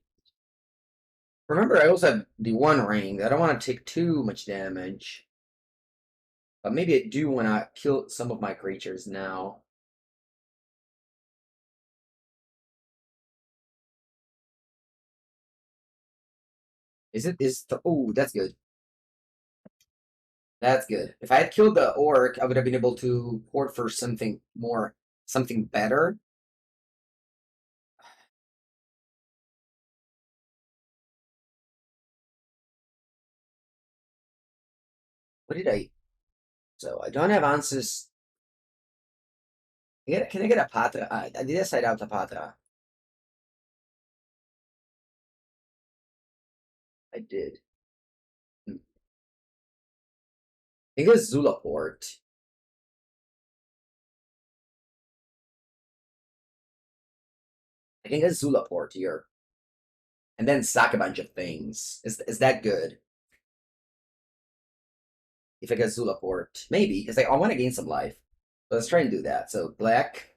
Remember, I also have the 1 ring. I don't want to take too much damage. But maybe I do want to kill some of my creatures now. Oh, that's good. That's good. If I had killed the orc, I would have been able to port for something better. What did I? So I don't have answers. Can I get a Hapatra? I did side out Hapatra. I did. I think it's Zulaport. I think it's Zulaport here. And then sack a bunch of things. Is that good? If I get Zulaport. Maybe, because I want to gain some life. So let's try and do that. So black.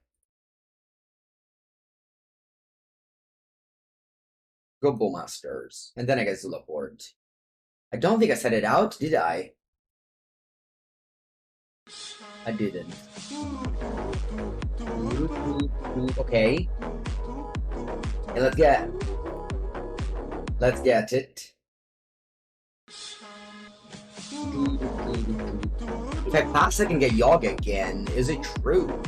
Go Bowmasters. And then I get Zulaport. I don't think I set it out, did I? I didn't. Okay. And let's get it. If I pass, I can get Yawg again. Is it true?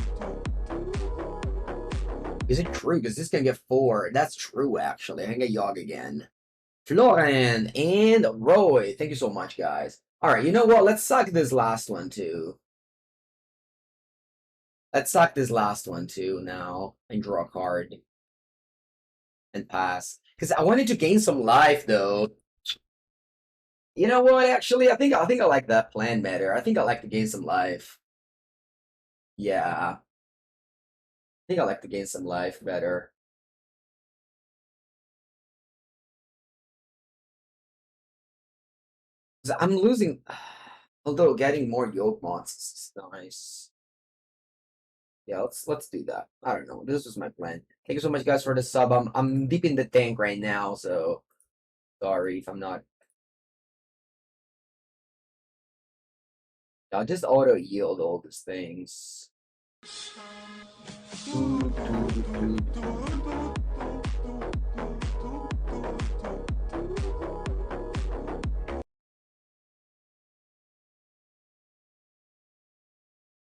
Is it true? Because this can get 4. That's true, actually. I can get Yawg again. Florian and Roy. Thank you so much, guys. Alright, you know what? Let's suck this last one, too. Let's suck this last one, too, now. And draw a card. And pass. Because I wanted to gain some life, though. You know what? Actually, I think I like that plan better. I think I like to gain some life. Yeah. think I like to gain some life better. I'm losing, although getting more Yawgmoths is nice. Yeah, let's do that. I don't know. This was my plan. Thank you so much, guys, for the sub. I'm deep in the tank right now, so sorry if I'm not. I'll just auto yield all these things.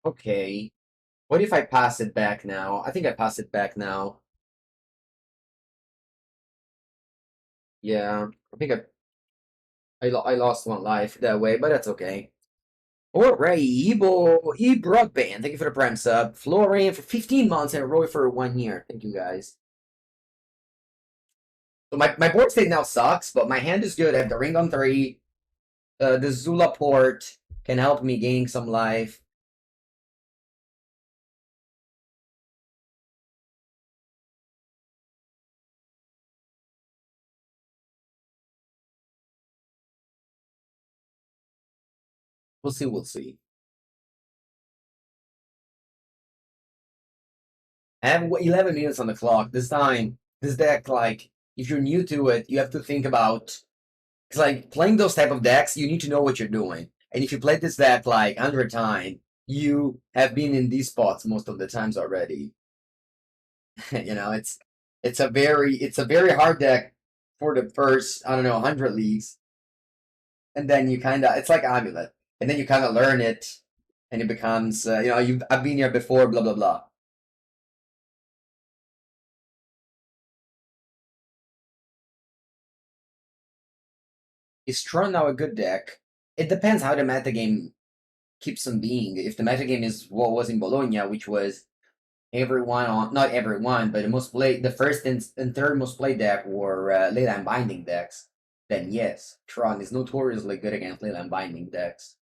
Okay. What if I pass it back now? I think I pass it back now. Yeah, I think I lost one life that way, but that's okay. Alright, Broadband, thank you for the prime sub. Florian for 15 months and Roy for 1 year. Thank you guys. So my board state now sucks, but my hand is good. I have the ring on 3. The Zulaport can help me gain some life. We'll see, we'll see. I have 11 minutes on the clock. This time, this deck, like, if you're new to it, you have to think about. It's like playing those type of decks, you need to know what you're doing. And if you play this deck like 100 times, you have been in these spots most of the times already. You know, it's a very hard deck for the first, I don't know, 100 leagues. And then you kind of, it's like Amulet. And then you kind of learn it, and it becomes, I've been here before, blah, blah, blah. Is Tron now a good deck? It depends how the metagame keeps on being. If the metagame is what was in Bologna, which was everyone on, not everyone, but the first and third most played deck were Leyline Binding decks, then yes, Tron is notoriously good against Leyline Binding decks.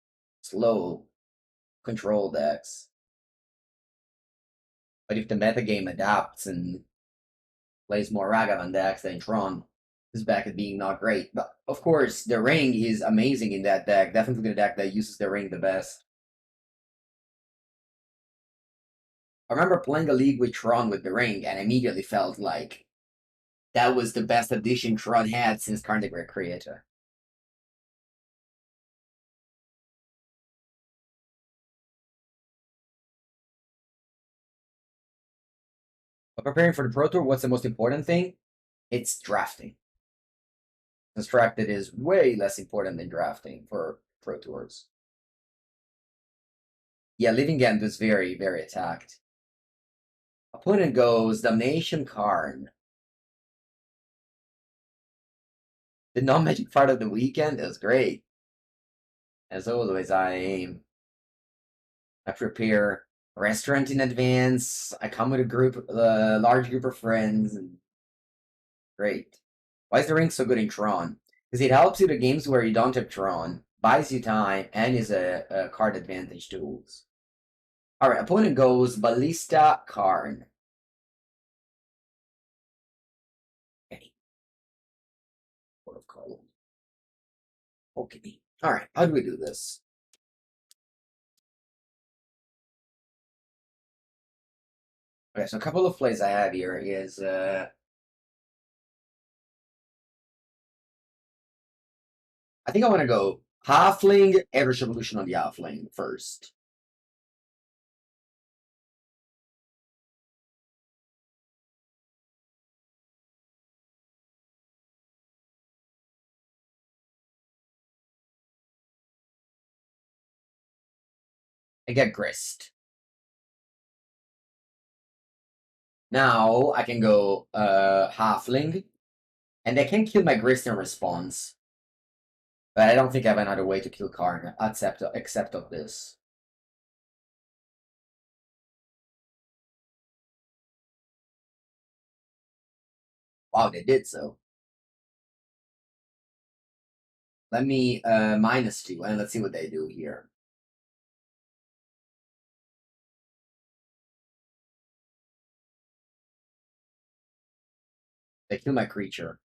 Slow control decks. But if the metagame adapts and plays more Ragavan decks, then Tron is back at being not great. But of course, the ring is amazing in that deck. Definitely the deck that uses the ring the best. I remember playing a league with Tron with the ring and immediately felt like that was the best addition Tron had since Carnival Creator. But preparing for the Pro Tour, what's the most important thing? It's drafting. Constructed is way less important than drafting for Pro Tours. Yeah, Living End is very, very attacked. Opponent goes Damnation Karn. The non-magic part of the weekend is great. As always, I prepare restaurant in advance. I come with a large group of friends, and great. Why is the ring so good in Tron? Because it helps you to games where you don't have Tron, buys you time, and is a card advantage tools. Alright, opponent goes Ballista Karn. Okay. Chord of Calling. Okay. Alright, how do we do this? Okay, so a couple of plays I have here is I think I want to go Halfling, Eldritch Evolution on the Halfling first. I get Grist. Now I can go Halfling, and I can kill my Grist in response. But I don't think I have another way to kill Karn except of this. Wow, they did so. Let me -2, and let's see what they do here. They kill my creature.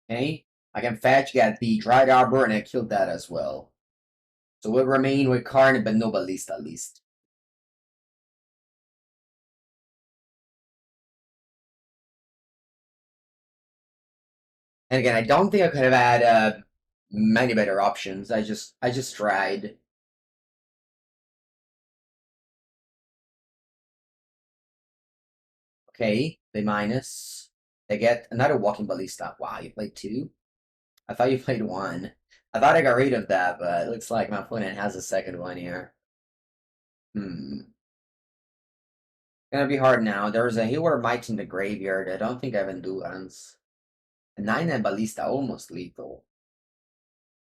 Okay? I can fetch, get the Dryad Arbor, and I killed that as well. So we'll remain with Karn, but no Ballista at least. And again, I don't think I could have had many better options. I just tried. Okay, they minus. They get another Walking Ballista. Wow, you played two? I thought you played one. I thought I got rid of that, but it looks like my opponent has a second one here. Gonna be hard now. There's a Haywire Mite in the graveyard. I don't think I have Endurance. A 9 and Ballista, almost lethal.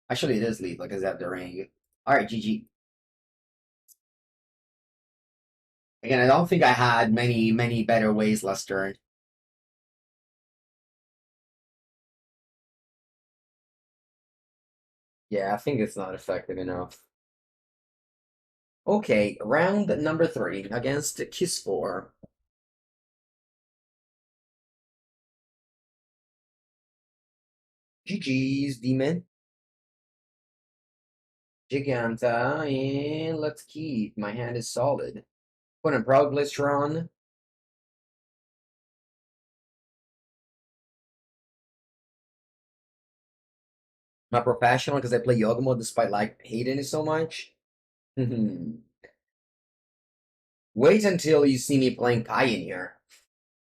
Actually, it is lethal because I have the ring. Alright, GG. Again, I don't think I had many better ways last turn. Yeah, I think it's not effective enough. Okay, round number 3 against Kiss4. GG's, Demon. Giganta, and let's keep. My hand is solid. Put in Proud Blistron. Not professional because I play Yawgmoth despite like hating it so much. Wait until you see me playing Pioneer.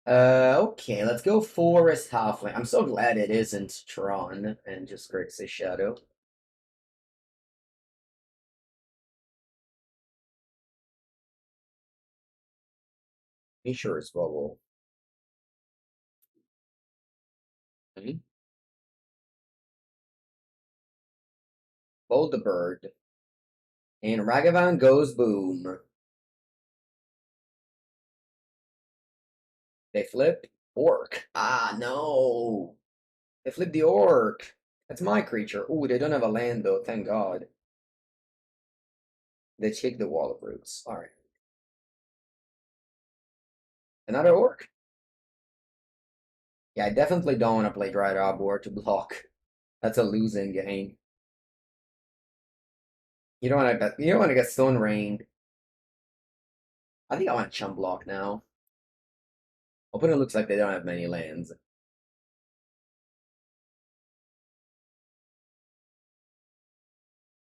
Okay, let's go Forest Halfling. I'm so glad it isn't Tron and just Grixis Shadow. Be sure it's Bubble. Hold the bird. And Ragavan goes boom. They flipped Orc. Ah, no. They flipped the Orc. That's my creature. Ooh, they don't have a land though, thank God. They take the Wall of Roots. Alright. Another Orc? Yeah, I definitely don't want to play Dryad Arbor to block. That's a losing game. You don't want to get Stone Rained. I think I want Chum Block now. Opponent looks like they don't have many lands.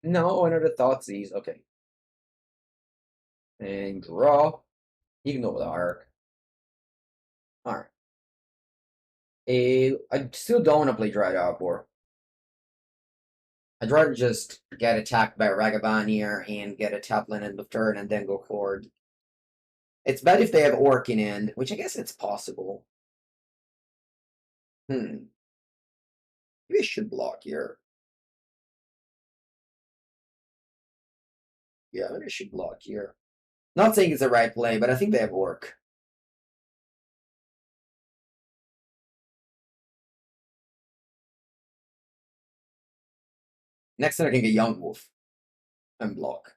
No, another Thoughtseize. Okay. And draw. Ignoble Hierarch. Alright. I still don't want to play Dryad Arbor. I'd rather just get attacked by Ragavan here and get a Taplin in the turn and then go Chord. It's bad if they have Orc in end, which I guess it's possible. Maybe I should block here. Yeah, maybe I should block here. Not saying it's the right play, but I think they have Orc. Next turn I can get Yawgmoth and block.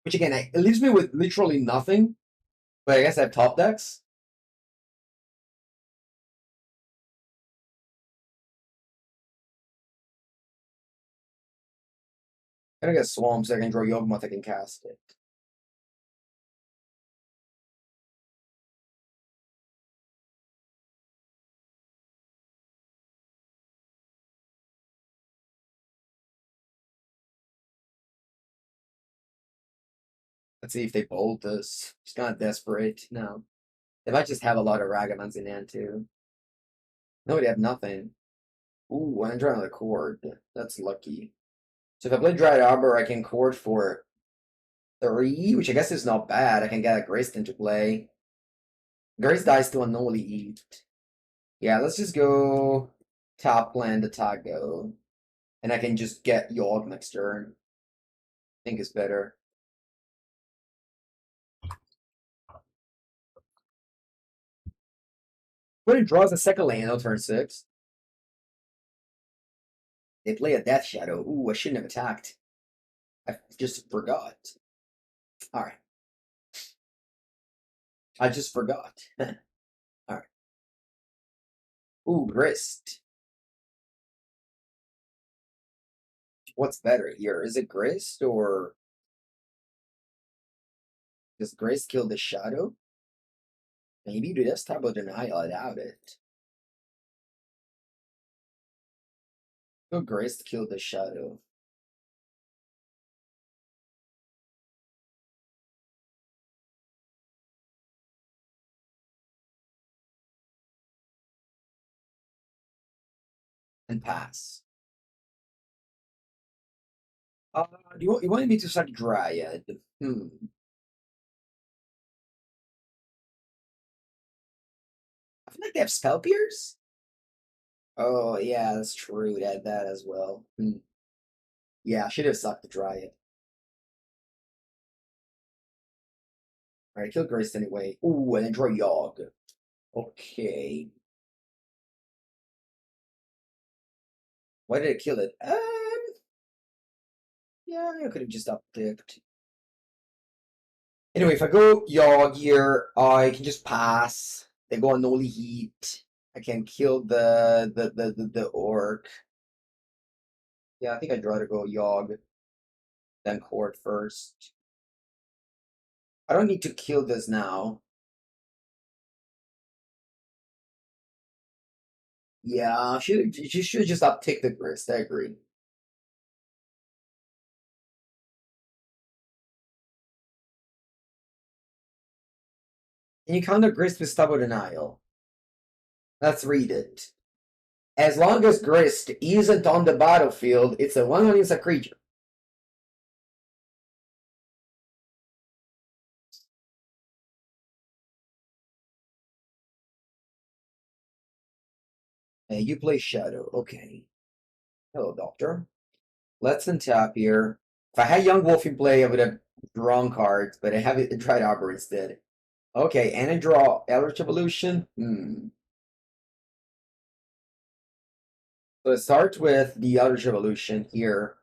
Which again, it leaves me with literally nothing. But I guess I have top decks. I'm gonna get Swamp so I can draw Yawgmoth, I can cast it. Let's see if they bolt this. It's kind of desperate. No. They might just have a lot of Ragamans in hand too. No, they have nothing. Ooh, I'm drawing another Chord. That's lucky. So if I play Dryad Arbor, I can Chord for 3, which I guess is not bad. I can get a Grist into play. Grist dies to unknowingly eat. Yeah, let's just go top land attack go. And I can just get Yawg next turn. I think it's better. When it draws a second land on turn 6. They play a Death Shadow. Ooh, I shouldn't have attacked. I just forgot. Alright. I just forgot. Alright. Ooh, Grist. What's better here? Is it Grist or does Grist kill the shadow? Maybe do this type of denial, I doubt it. Will Grist kill the shadow? And pass. You wanted me to start Dryad. I feel like they have Spell Pierce? Oh, yeah, that's true. They had that as well. Yeah, I should have sucked the Dryad. Alright, kill Grist anyway. Ooh, and then draw Yawg. Okay. Why did it kill it? Yeah, I could have just upticked. Anyway, if I go Yawg here, I can just pass. They go on Noli Heat. I can kill the orc. Yeah, I think I'd rather go Yawg than Chord first. I don't need to kill this now. Yeah, you should just uptick the Grist, I agree. And you counter Grist with Stubborn Denial. Let's read it. As long as Grist isn't on the battlefield, it's a 1/1 instant creature. You play Shadow. Okay. Hello, Doctor. Let's untap here. If I had Yawgmoth in play, I would have drawn cards, but I have it Dryad Arbor instead. Okay, and I draw Eldritch Evolution. So I start with the Eldritch Evolution here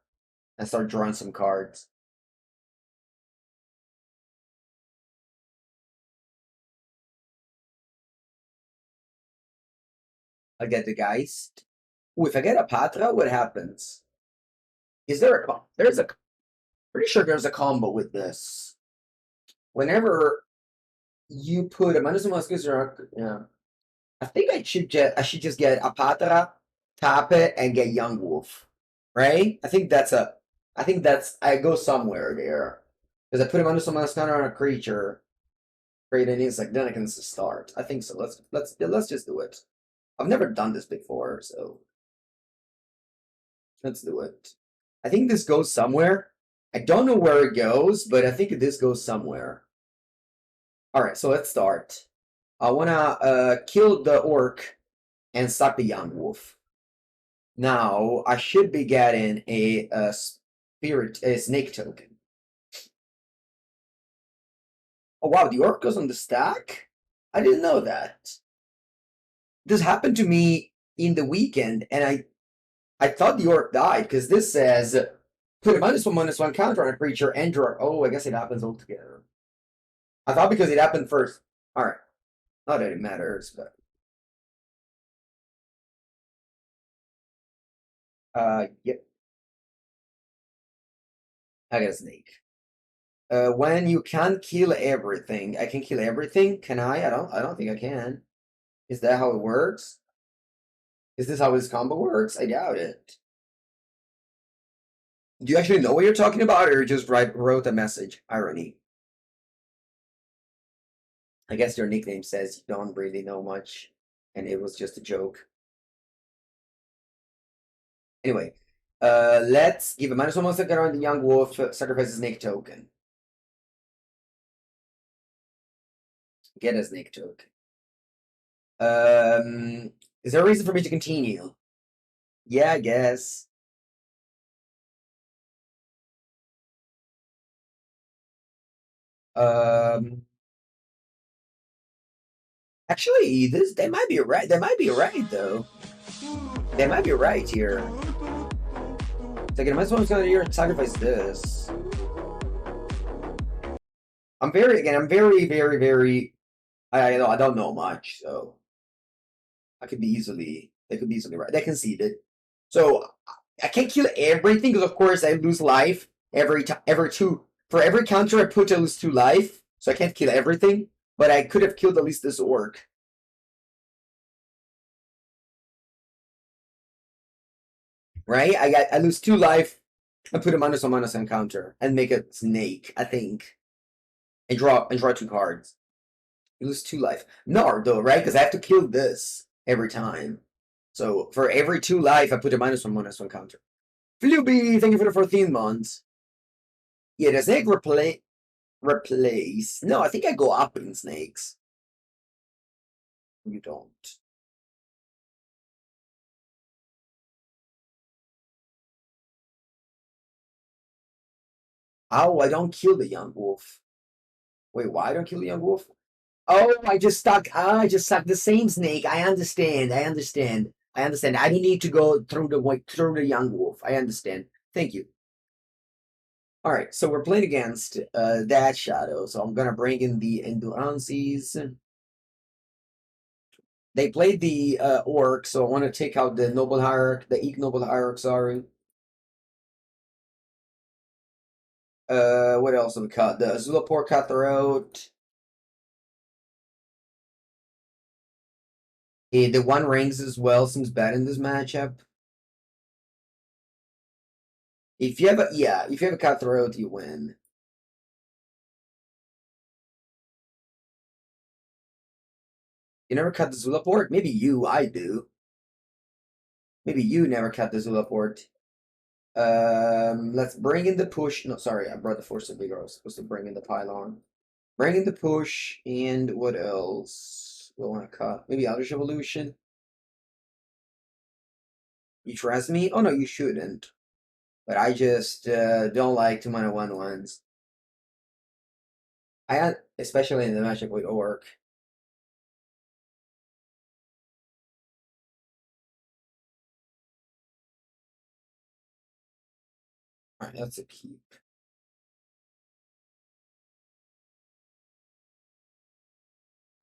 and start drawing some cards. I get the Geist. Ooh, if I get a Hapatra, what happens? Is there a there's a pretty sure there's a combo with this. Whenever you put a -1/-, yeah. I think I should just get a Hapatra, tap it, and get Yawgmoth. Right? I think that's I go somewhere there. Because I put a -1/- on a creature, create an insect, then I can start. I think so. Let's just do it. I've never done this before, so let's do it. I think this goes somewhere. I don't know where it goes, but I think this goes somewhere. Alright, so let's start. I wanna kill the orc and suck the Yawgmoth. Now I should be getting a snake token. Oh wow, the orc goes on the stack? I didn't know that. This happened to me in the weekend, and I thought the orc died because this says put a -1/-1 counter on a creature and draw. Oh, I guess it happens all together. I thought because it happened first. Alright. Not that it matters, but yep. I got a snake. When you can't kill everything, I can kill everything. Can I? I don't think I can. Is that how it works? Is this how his combo works? I doubt it. Do you actually know what you're talking about, or you just wrote a message? Irony. I guess your nickname says you don't really know much, and it was just a joke. Anyway, let's give a -1/- second on the Yawgmoth, sacrifice a snake token. Get a snake token. Is there a reason for me to continue? Yeah, I guess. Actually, they might be right. They might be right though. They might be right here. It's like, I might as well go here and sacrifice this. I'm very. I don't know much, so they could be easily right. They conceded. So I can't kill everything because of course I lose life every time, every two for every counter I put I lose 2 life. So I can't kill everything, but I could have killed at least this orc. Right? I lose 2 life and put a -1/- on counter and make a snake, I think. And draw 2 cards. You lose 2 life. No, though, right? Because I have to kill this every time. So for every 2 life, I put a -1/- counter. Fluby, thank you for the 14 months. Yeah, the snake replace. No, I think I go up in snakes. You don't. Oh, I don't kill the young wolf. Wait, why I don't kill the young wolf? Oh, I just stuck the same snake. I understand. I don't need to go through the young wolf. I understand. Thank you. All right, so we're playing against that shadow. So I'm gonna bring in the Endurances. They played the orc, so I want to take out the noble hierarch, the ignoble hierarch. Sorry. What else have we cut? The Zulaport Cutthroat. The One Rings as well seems bad in this matchup. If you have a Cutthroat, you win. You never cut the Zulaport? Maybe you, I do. Maybe you never cut the Zulaport. Let's bring in the push. No, sorry, I brought the Force of Vigor. I was supposed to bring in the Pylon. Bring in the push, and what else? We'll want to cut. Maybe Eldritch Evolution. You trust me? Oh no, you shouldn't. But I just don't like 2-mana 1/1s. Especially in the matchup with Orc. Alright, that's a keep.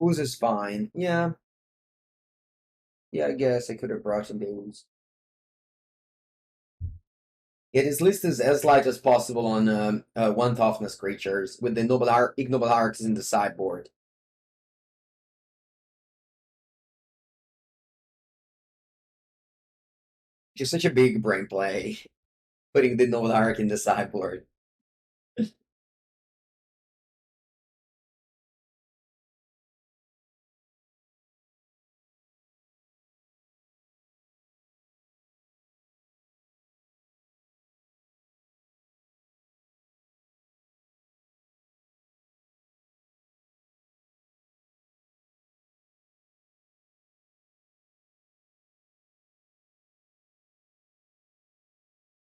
Ooze is fine. Yeah. Yeah, I guess I could have brought some Ooze. It is listed as light as possible on 1 toughness creatures, with the Ignoble Hierarch in the sideboard. Just such a big brain play, putting the Ignoble Hierarch in the sideboard.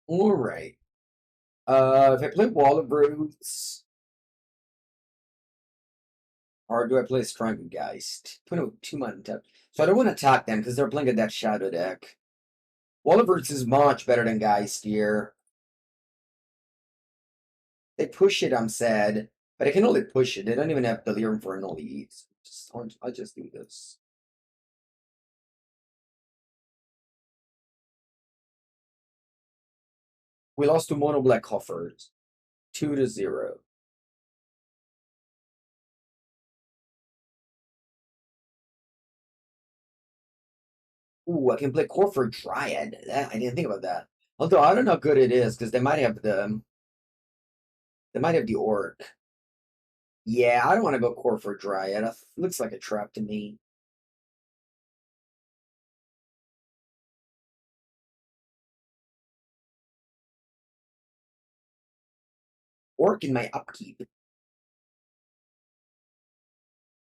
Alright. If I play Wall of Roots, or do I play Strangleroot Geist? Put a 2-mana tap. So I don't want to attack them because they're playing a Death Shadow deck. Wall of Roots is much better than Geist here. They push it, I'm sad. But I can only push it. They don't even have Delirium for an elite. I'll just do this. We lost to Mono Black Coffers. 2-0. Ooh, I can play Core for Dryad. I didn't think about that. Although I don't know how good it is, because they might have the Orc. Yeah, I don't want to go Core for Dryad. It looks like a trap to me. Orc in my upkeep.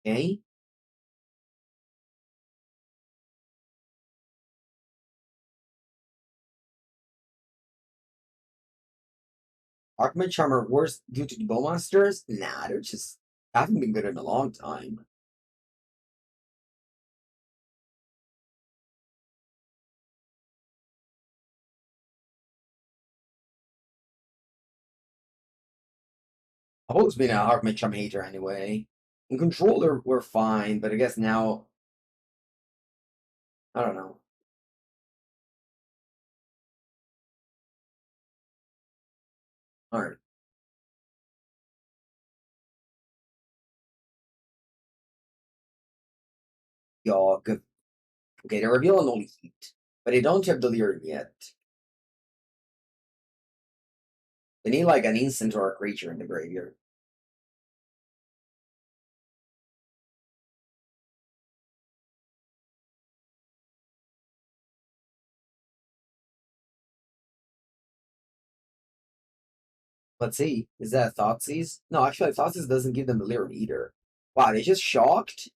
Okay. Archman Charmer worse due to the Bowmasters? Nah, they're just haven't been good in a long time. I've always been a Archmage hater anyway. In Controller, we're fine, but I guess now, I don't know. Alright. Yogg. Okay, they reveal an only heat, but they don't have Delirium yet. They need like an instant or a creature in the graveyard. Let's see. Is that Thoughtseize? No, actually, Thoughtseize doesn't give them Delirium either. Wow, they just shocked?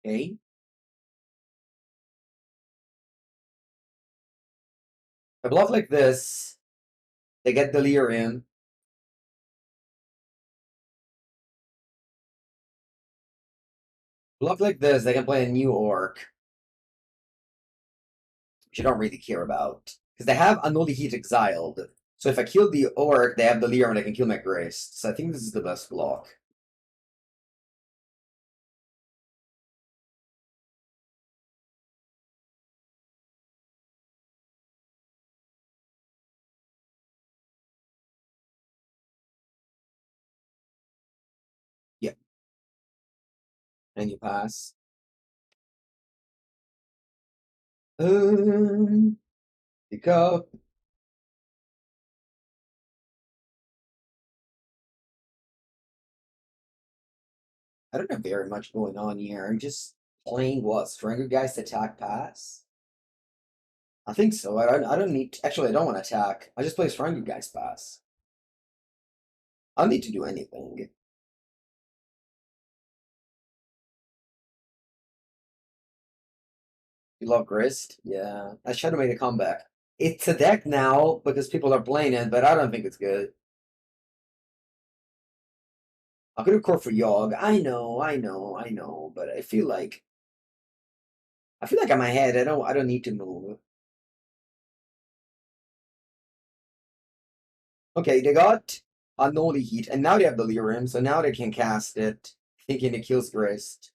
Okay. A bluff like this, they get Delirium. Bluff like this, they can play a new Orc, which you don't really care about. Because they have Unholy Heat exiled. So if I kill the Orc, they have Delirium and I can kill my Grist. So I think this is the best block. Yeah. And you pass. Pick up. I don't have very much going on here. I'm just playing what? Strangleroot Geist attack pass? I think so. I don't need actually I don't want to attack. I just play Strangleroot Geist pass. I don't need to do anything. You love Grist? Yeah. I should have made a comeback. It's a deck now because people are playing it, but I don't think it's good. I could have core for Yogg. I know, but I feel like I'm ahead. I don't need to move. Okay, they got Unholy Heat, and now they have Delirium, so now they can cast it, thinking it kills Grist.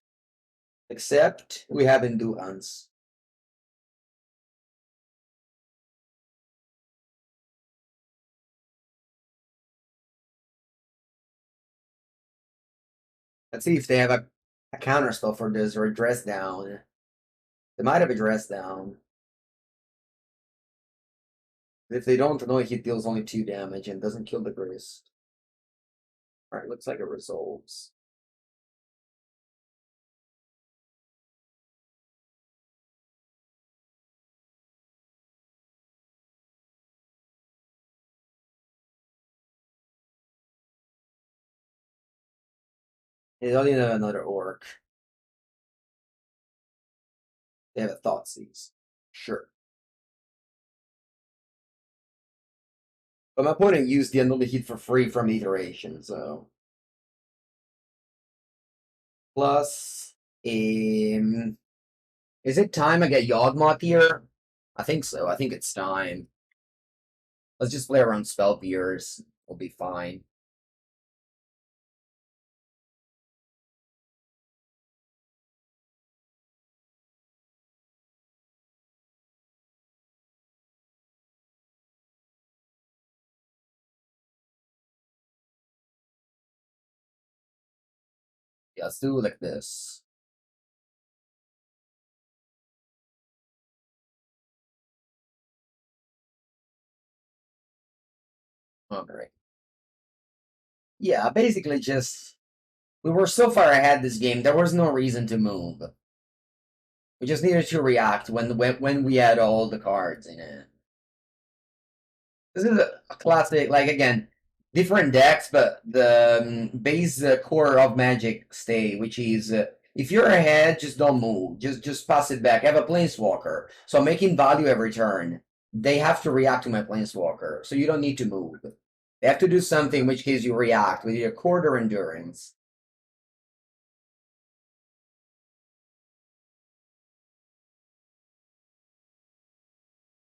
Except we have Endurance. Let's see if they have a counter spell for this or a dress down. They might have a dress down. If they don't, Unholy Heat deals only 2 damage and doesn't kill the Grist. Alright, looks like it resolves. They don't even have another Orc. They have a Thoughtseize. Sure. But my opponent used the Unholy Heat for free from iteration, so. Plus, is it time I get Yawgmoth here? I think so. I think it's time. Let's just play around spell peers. We'll be fine. Yeah, let's do it like this. Alright. Yeah, basically just we were so far ahead this game, there was no reason to move. We just needed to react when we had all the cards in it. This is a classic, like again, different decks, but the base core of Magic stay, which is if you're ahead, just don't move. Just pass it back. I have a Planeswalker, so I'm making value every turn. They have to react to my Planeswalker, so you don't need to move. They have to do something, in which case you react with your Chord or Endurance.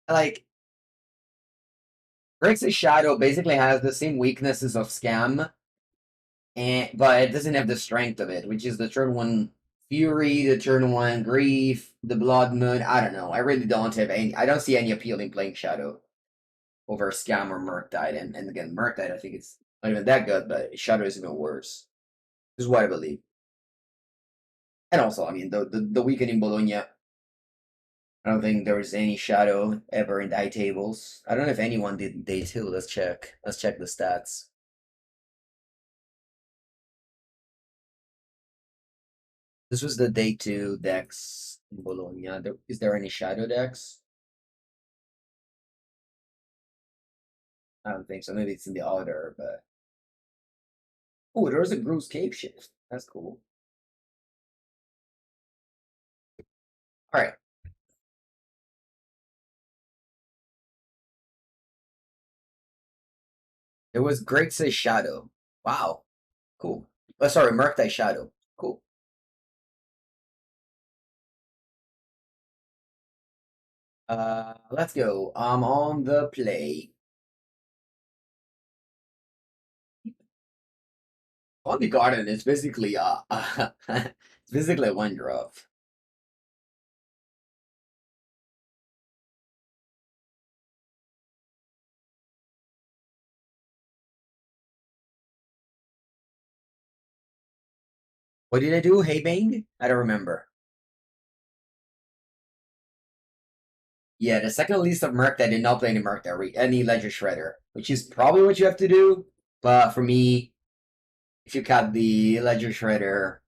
Like Grixis Shadow basically has the same weaknesses of Scam, but it doesn't have the strength of it, which is the turn one Fury, the turn one Grief, the Blood Moon. I don't know. I really don't have any. I don't see any appeal in playing Shadow over Scam or Murktide. And again, Murktide, I think it's not even that good, but Shadow is even worse. This is what I believe. And also, I mean, the weekend in Bologna, I don't think there was any Shadow ever in die tables. I don't know if anyone did day two. Let's check. Let's check the stats. This was the day two decks in Bologna. Is there any Shadow decks? I don't think so. Maybe it's in the order, but oh, there's a Groose Cave Shift. That's cool. All right. It was Grixis Shadow. Wow. Cool. Oh, sorry, Murktide Shadow. Cool. Let's go. I'm on the play. Khalni Garden is basically it's basically a one drop. What did I do? Hey Bang? I don't remember. Yeah, the second least of Merc that did not play any Merc that any Ledger Shredder, which is probably what you have to do. But for me, if you cut the Ledger Shredder,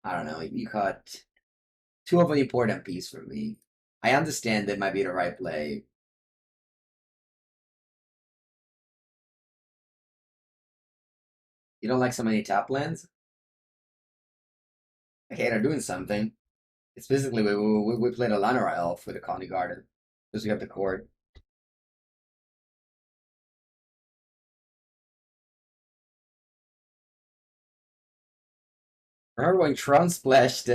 I don't know, you cut two of an important piece for me. I understand that might be the right play. You don't like so many tap lands? Okay, they're doing something. It's basically we played a Llanowar Elf with a Khalni Garden because we have the Chord. Remember when Tron splashed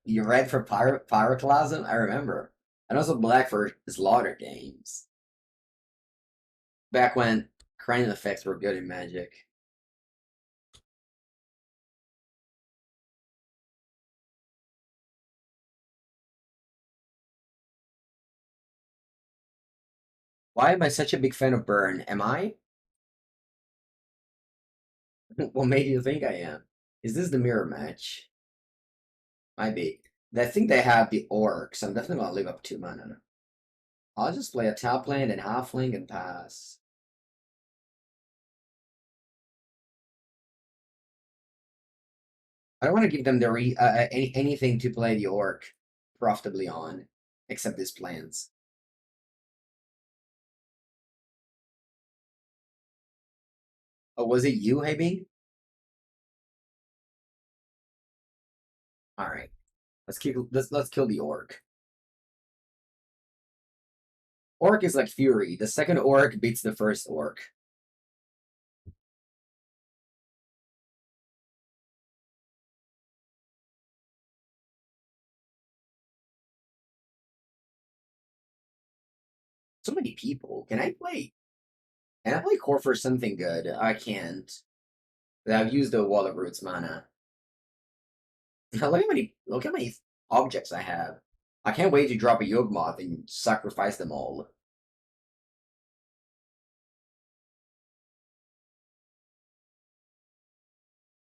you red for Pyroclasm? I remember. And also black for Slaughter Games. Back when Crane effects were good in Magic. Why am I such a big fan of Burn? Am I? What made you think I am? Is this the mirror match? Might be. I think they have the Orcs. I'm definitely gonna leave up 2 mana. I'll just play a top land and halfling and pass. I don't want to give them the anything to play the Orc profitably on, except these plans. Oh, was it you, Habing? All right, let's kill the Orc. Orc is like Fury. The second Orc beats the first Orc. So many people. Can I play? Can I play core for something good? I can't. I've used the Wall of Roots mana. Look how many objects I have. I can't wait to drop a Yawgmoth and sacrifice them all.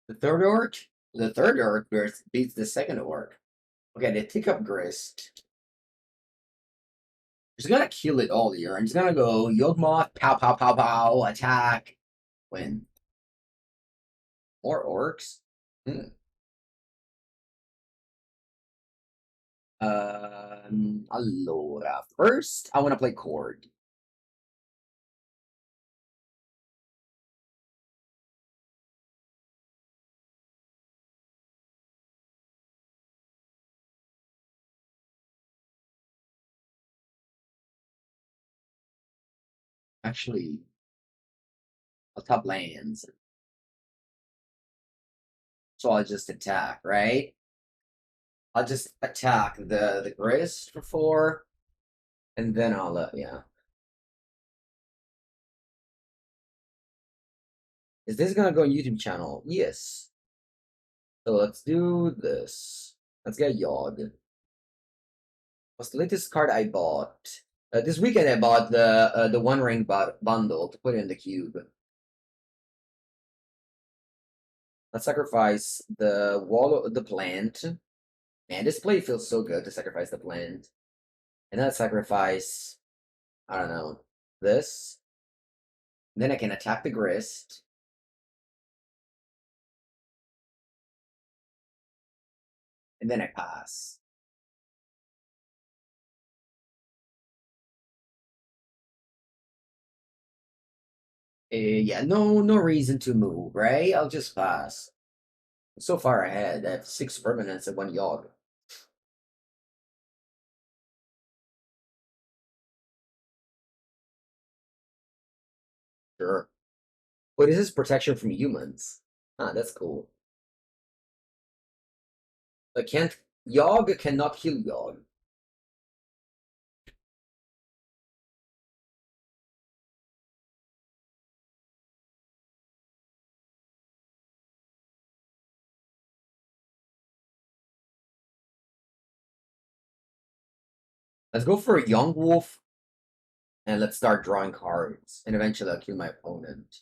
The third orc? The third orc beats the second orc. Okay, they take up Grist. He's gonna kill it all here. I'm just gonna go Yawgmoth, pow pow pow pow, attack, win. More orcs? Hmm. Allora, first I want to play Chord. Actually, I'll top lands, so I'll just attack, right? I'll just attack the Grist for 4, and then I'll yeah. Is this gonna go on YouTube channel? Yes. So let's do this. Let's get Yawg. What's the latest card I bought? This weekend I bought the One Ring bundle to put in the cube. Let's sacrifice the wall of the plant. Man, this play feels so good to sacrifice the plant. And then let's sacrifice, I don't know, this. And then I can attack the Grist. And then I pass. Yeah, no reason to move, right? I'll just pass. I'm so far ahead. I have 6 permanents and 1 Yawg. Sure. Wait, is this protection from humans? Ah, that's cool. I can't. Yawg cannot kill Yawg. Let's go for a Yawgmoth, and let's start drawing cards. And eventually I'll kill my opponent.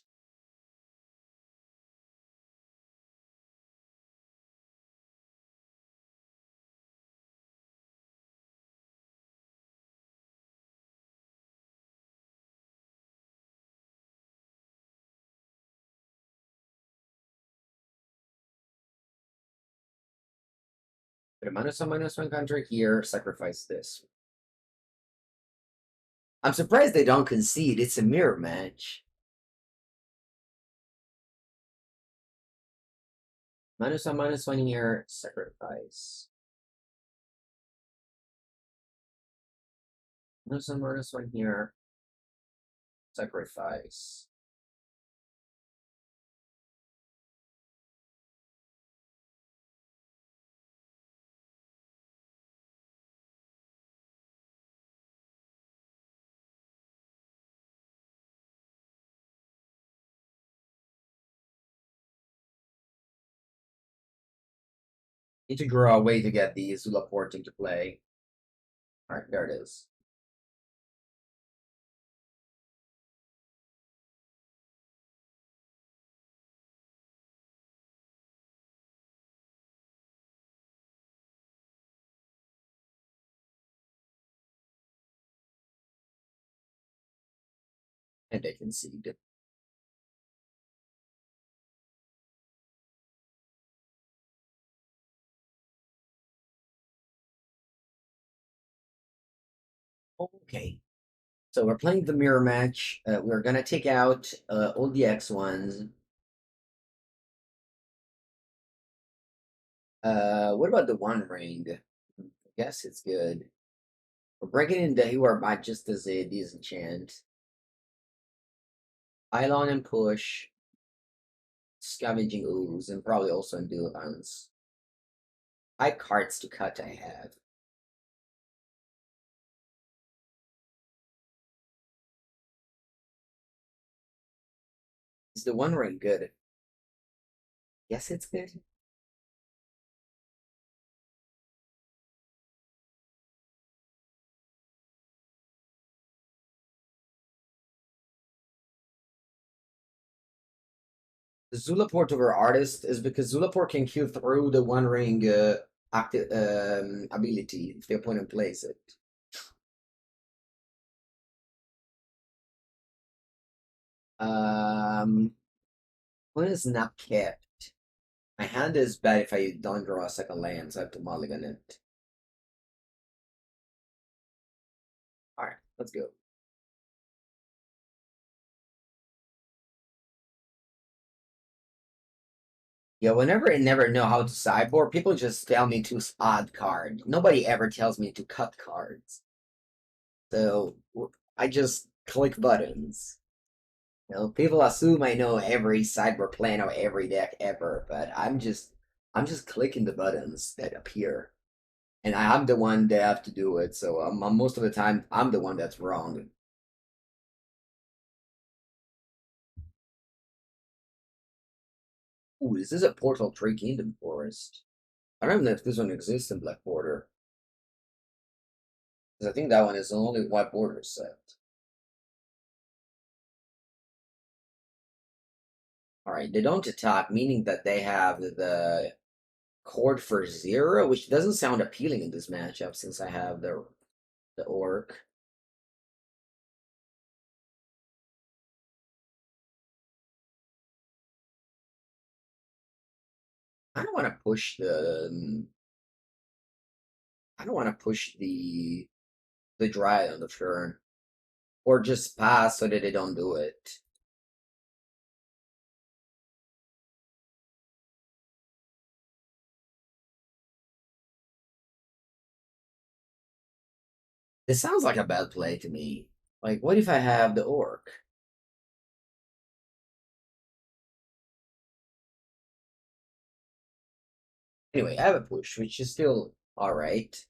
Put a -1/-1 counter here, sacrifice this. I'm surprised they don't concede. It's a mirror match. -1/-1 here, sacrifice. -1/-1 here, sacrifice. Need to draw a way to get the Zulaport into play. Alright, there it is. And they concede. Okay. So we're playing the mirror match. We're gonna take out all the X1s. What about the One Ring? I guess it's good. We're breaking in the Haywire Mite just as a disenchant. Pylon and push. Scavenging Ooze, and probably also Endurance. I cards to cut I have. Is the One Ring good? Yes, it's good. The Zulaport over Artist is because Zulaport can kill through the One Ring active ability if the opponent plays it. When is not kept? My hand is bad if I don't draw a second land, so I have to mulligan it. Alright, let's go. Yeah, whenever I never know how to sideboard, people just tell me to odd card. Nobody ever tells me to cut cards. So I just click buttons. You know, people assume I know every sideboard plan or every deck ever, but I'm just clicking the buttons that appear. And I'm the one that have to do it, so most of the time I'm the one that's wrong. Ooh, this is a Portal 3 Kingdom Forest. I don't know if this one exists in Black Border. Because I think that one is the only white border set. Alright, they don't attack, meaning that they have the Chord for 0, which doesn't sound appealing in this matchup since I have the Orc. I don't want to push the. I don't want to push the Dryad on the turn, or just pass so that they don't do it. This sounds like a bad play to me. Like, what if I have the Orc? Anyway, I have a push, which is still alright.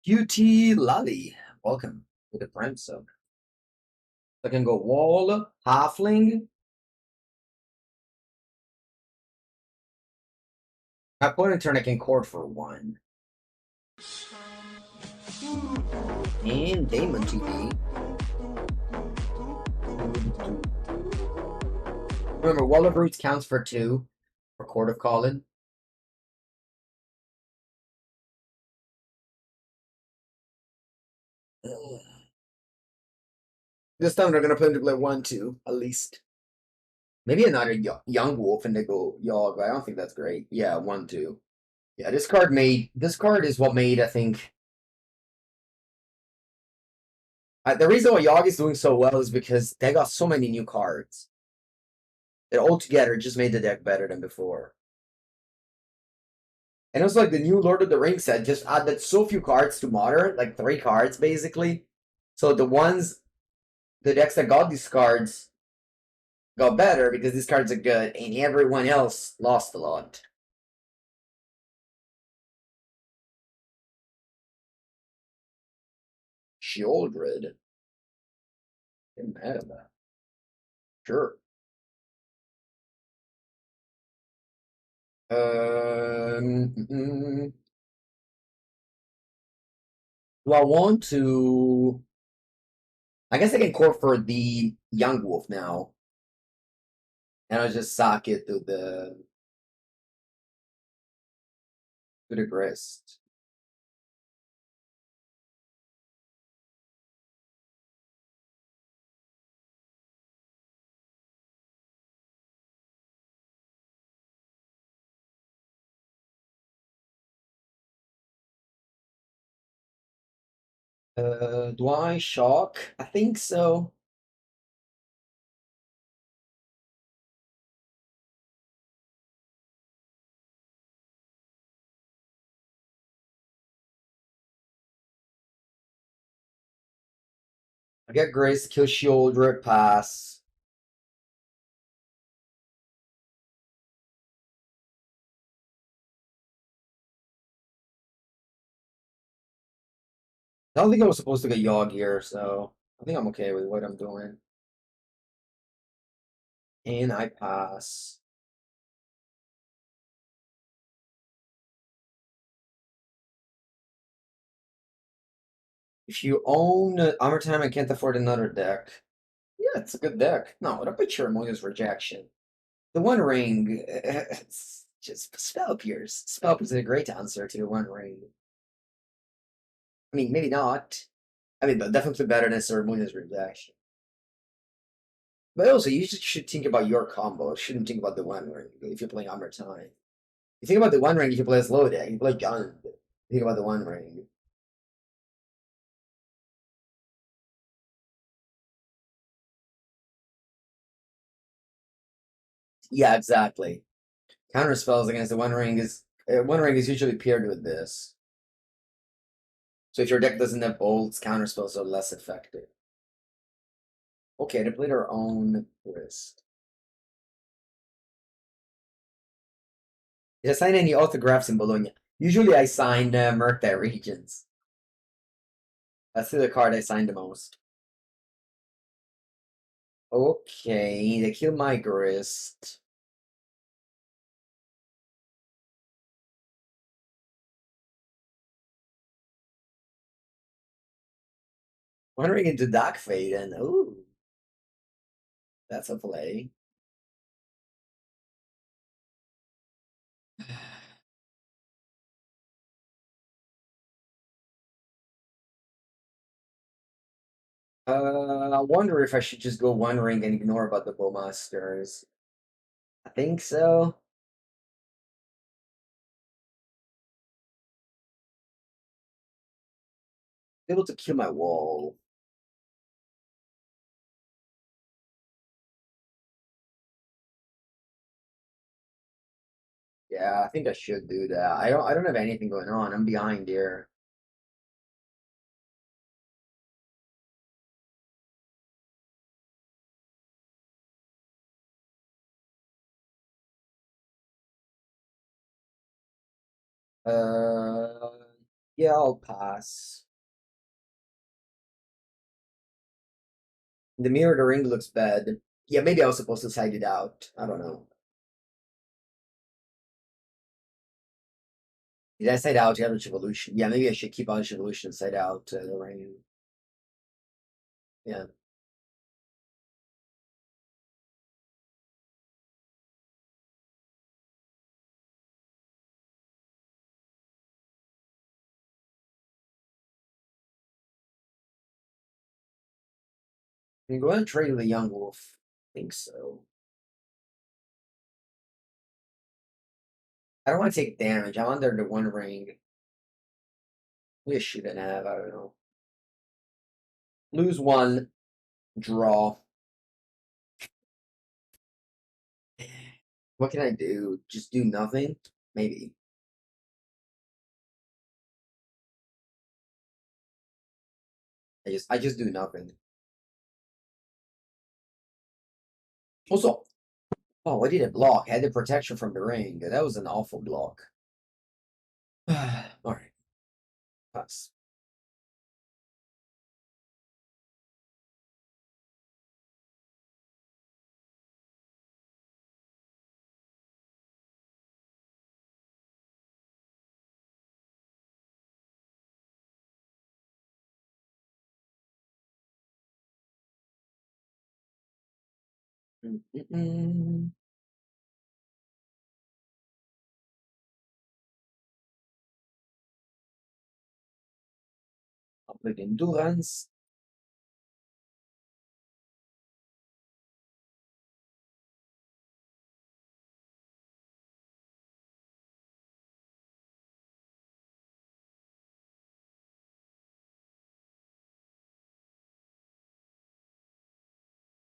QT Lally, welcome to the Prime Sub. I can go Wall, Halfling. At point in turn, I can Chord for 1. And Damon TV. Remember, Wall of Roots counts for 2 for Chord of Calling. This time they're gonna play into play 1-2, at least. Maybe another young wolf and they go Yawg, but I don't think that's great. Yeah, 1-2. Yeah, this card is what made, I think. The reason why Yawg is doing so well is because they got so many new cards. That altogether just made the deck better than before. And it was like the new Lord of the Rings set just added so few cards to Modern, like 3 cards basically. So the decks that got these cards got better because these cards are good, and everyone else lost a lot. Shieldred. Get mad at that. Sure. Do I want to? I guess I can core for the young wolf now, and I'll just sock it to the grist. Do I shock? I think so. I get Grist, kill Shieldred, pass. I don't think I was supposed to get Yawg here, so I think I'm okay with what I'm doing. And I pass. If you own Armor Time, I can't afford another deck. Yeah, it's a good deck. No, don't put your Harmonious Rejection. The One Ring, it's just Spell Pierce. Spell Pierce is a great answer to the One Ring. I mean, maybe not. I mean, but definitely better than Harmonious Rejection. But also, you should think about your combo. You shouldn't think about the One Ring if you're playing Armor Time. You think about the One Ring if you play a slow deck. You play Gun. You think about the One Ring. Yeah, exactly. Counter spells against the One Ring is usually paired with this. So if your deck doesn't have bolts, counterspells are less effective. Okay, they play their own Grist. Did I sign any autographs in Bologna? Usually I sign Murktide Regions. That's the card I signed the most. Okay, they kill my Grist. Wandering into Dark Fate and ooh, that's a play. I wonder if I should just go One Ring and ignore about the Bowmasters. I think so. Able to kill my wall. Yeah, I think I should do that. I don't have anything going on. I'm behind here. Uh yeah, I'll pass. The mirror the ring looks bad. Yeah, maybe I was supposed to side it out. I don't know. Did I side out Eldritch Evolution? Yeah, maybe I should keep Eldritch Evolution side out the ring. Yeah. I'm going to trade with a Yawgmoth. I think so. I don't want to take damage. I'm under the one ring. We shouldn't have. I don't know. Lose one, draw. What can I do? Just do nothing? Maybe. I just do nothing. Also, oh, I didn't block. I had the protection from the ring. That was an awful block. Alright. Pass. Mm-mm. I'll put endurance.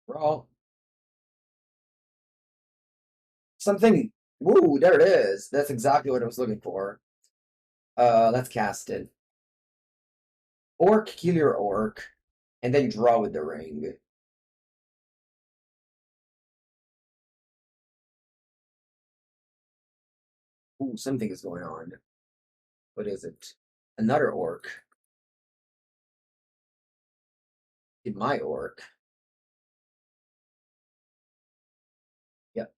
Draw. Something. Ooh, there it is. That's exactly what I was looking for. Let's cast it. Orc, kill your orc, and then draw with the ring. Ooh, something is going on. What is it? Another orc. In my orc. Yep.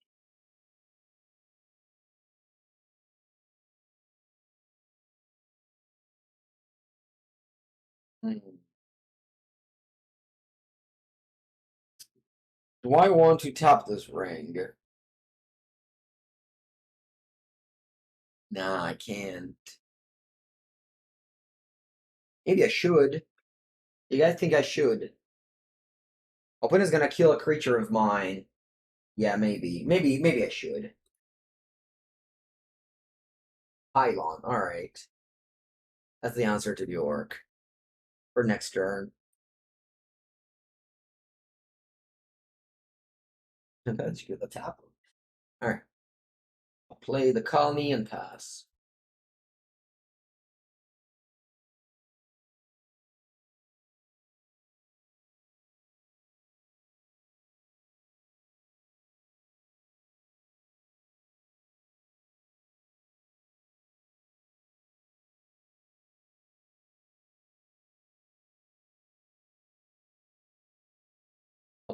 Hmm. Do I want to tap this ring? Nah, I can't. Maybe I should. You guys think I should? Opponent's gonna kill a creature of mine. Yeah, maybe. Maybe I should. Pylon, alright. That's the answer to the orc. For next turn. That's good, the tap. Alright. I'll play the Khalni and pass.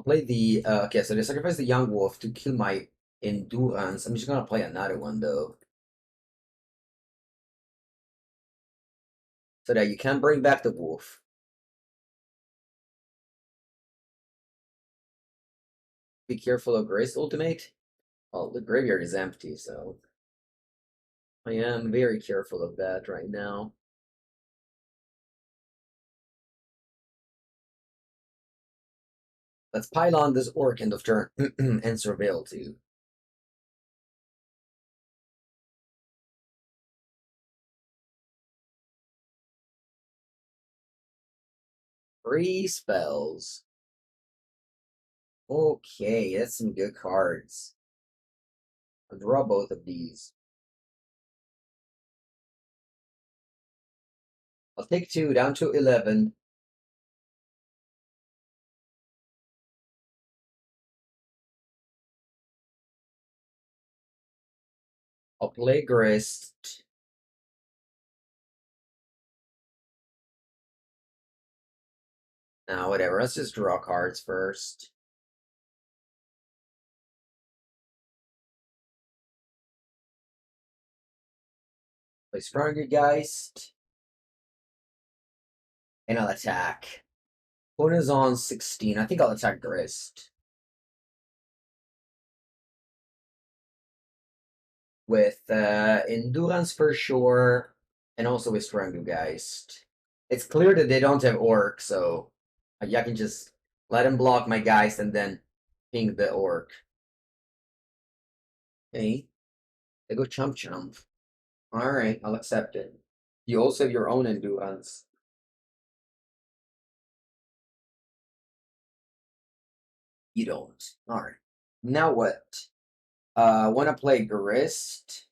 play the okay, so they sacrifice the young wolf to kill my endurance. I'm just gonna play another one though. So that you can bring back the wolf. Be careful of Grist ultimate. Well, the graveyard is empty, so I am very careful of that right now. Let's pile on this orc end of turn and surveil too. 3 spells. Okay, that's some good cards. I'll draw both of these. I'll take 2 down to 11. I'll play Grist. Now, whatever. Let's just draw cards first. Play Strangleroot Geist. And I'll attack. Opponent's on 16. I think I'll attack Grist. With Endurance for sure. And also with Strangleroot Geist. It's clear that they don't have Orc, so I can just let him block my Geist and then ping the Orc. Okay. They go chump chump. Alright, I'll accept it. You also have your own Endurance. You don't. Alright. Now what? Wanna play Grist?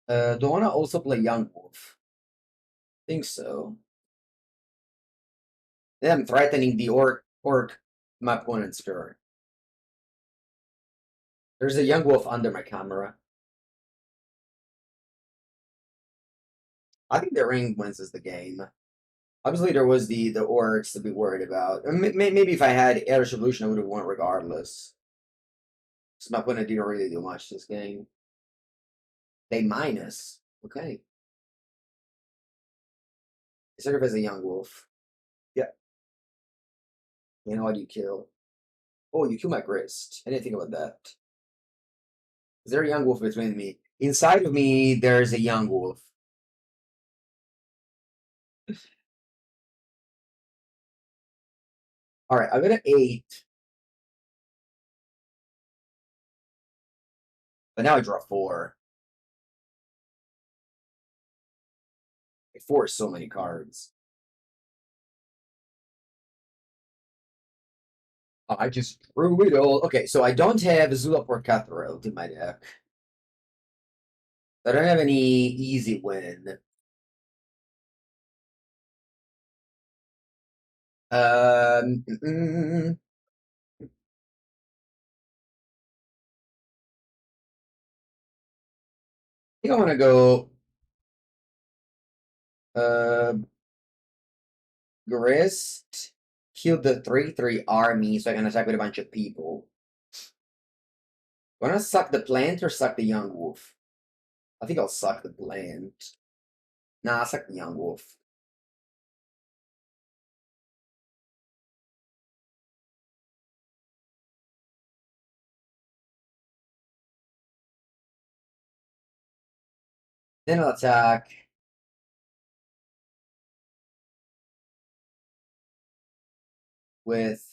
Do I wanna also play Young Wolf? Think so. Then I'm threatening the orc my opponent's turn. There's a Young Wolf under my camera. I think the ring wins is the game. Obviously, there was the orcs to be worried about. Maybe if I had Eldritch Evolution, I would have won regardless. So my opponent didn't really do much this game. They minus. Okay. Sacrifice a Young Wolf. Yeah. And how do you kill? Oh, you kill my Grist. I didn't think about that. Is there a Young Wolf between me? Inside of me, there's a Young Wolf. All right, I'm gonna 8. But now I draw 4. Like, 4 is so many cards. I just drew it all. Okay, so I don't have Zulaport Cutthroat in my deck. I don't have any easy win. I think I want to go uh, Grist, kill the 3/3 army so I can attack with a bunch of people. Want to suck the plant or suck the Young Wolf? I think I'll suck the plant. Nah, I'll suck the Young Wolf. Then I'll attack with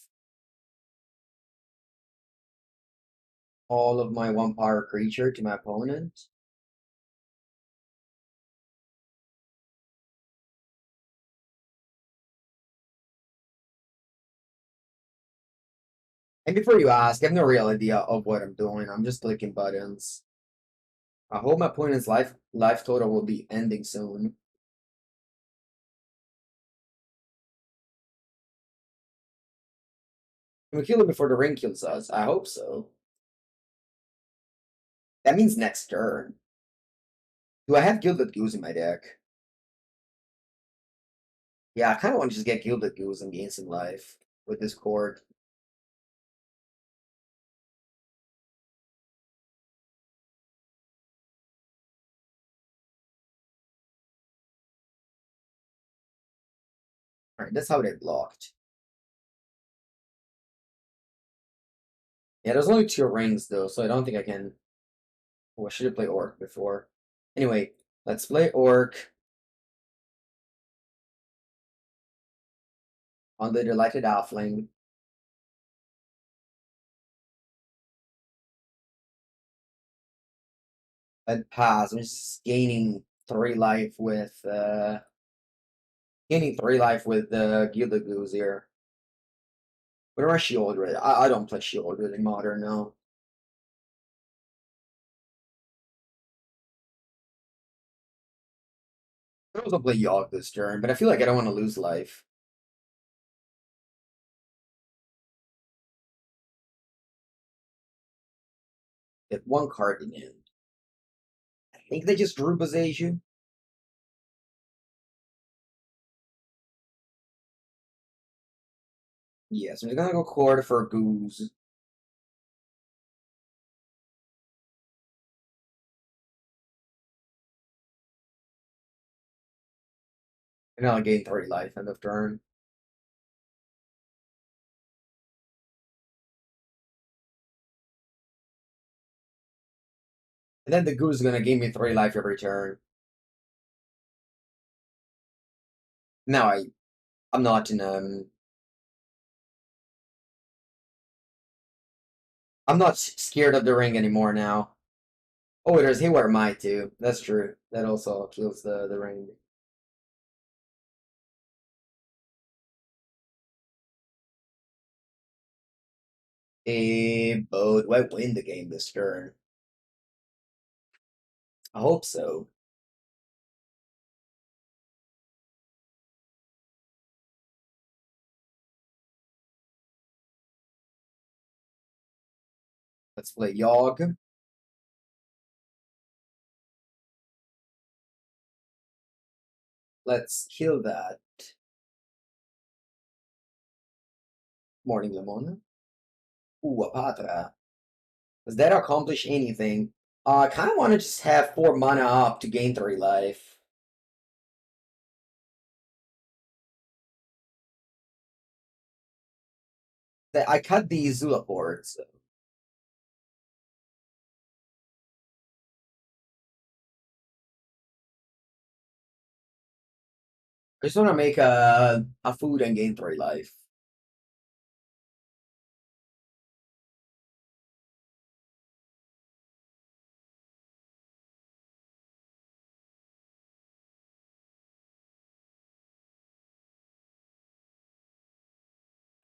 all of my 1-power creature to my opponent. And before you ask, I have no real idea of what I'm doing. I'm just clicking buttons. I hope my opponent's life total will be ending soon. Can we kill him before the ring kills us? I hope so. That means next turn. Do I have Gilded Goose in my deck? Yeah, I kind of want to just get Gilded Goose and gain some life with this chord. Alright, that's how they blocked. Yeah, there's only 2 rings though, so I don't think I can. Oh, I should have played Orc before. Anyway, let's play Orc on the Delighted Halfling. And pass. I'm just gaining 3 life with Gilded Goose here. What am I shield with? I don't play shield with in modern now. I could also play Yawg this turn, but I feel like I don't want to lose life. Get 1 card in hand. I think they just drew Boseiju. Yes, I'm just gonna go Chord for Goose. And I'll gain 3 life end of turn. And then the Goose is gonna give me 3 life every turn. Now I'm not in I'm not scared of the ring anymore now. Oh, there's Haywire Mite too. That's true. That also kills the ring. But do I win the game this turn? I hope so. Let's play Yawg. Let's kill that. Morning Lemon. Ooh, Hapatra. Does that accomplish anything? I kind of want to just have 4 mana up to gain 3 life. I cut these Zulaports. I just want to make a food and gain 3 life.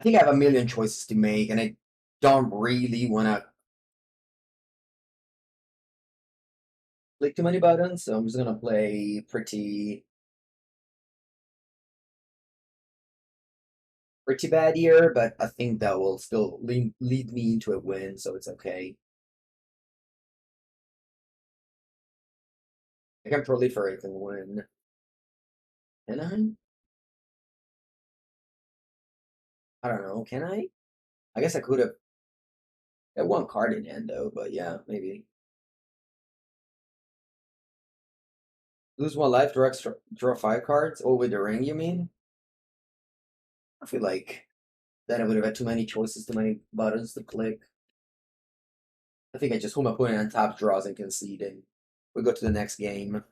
I think I have a million choices to make, and I don't really want to click too many buttons, so I'm just gonna play pretty bad here, but I think that will still lead me into a win, so it's okay. I can proliferate and win. Can I? I don't know. Can I? I guess I could have. Got 1 card in hand though, but yeah, maybe. Lose 1 life, draw 5 cards. Oh, with the ring, you mean? I feel like then I would have had too many choices, too many buttons to click. I think I just hold my opponent on top, draws, and concede, and we go to the next game.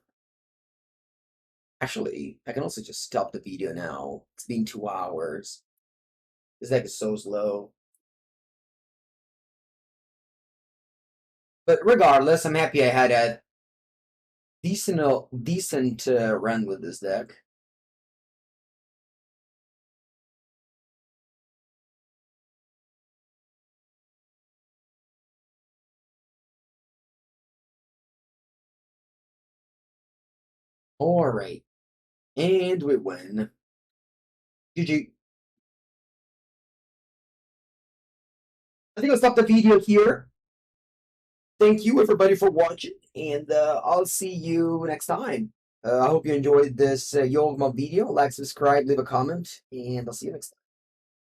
Actually, I can also just stop the video now. It's been 2 hours. This deck is so slow. But regardless, I'm happy I had a decent run with this deck. Alright. And we win. GG. I think I'll stop the video here. thank you everybody for watching, and I'll see you next time. I hope you enjoyed this Yawgmoth video. Like, subscribe, leave a comment, and I'll see you next time.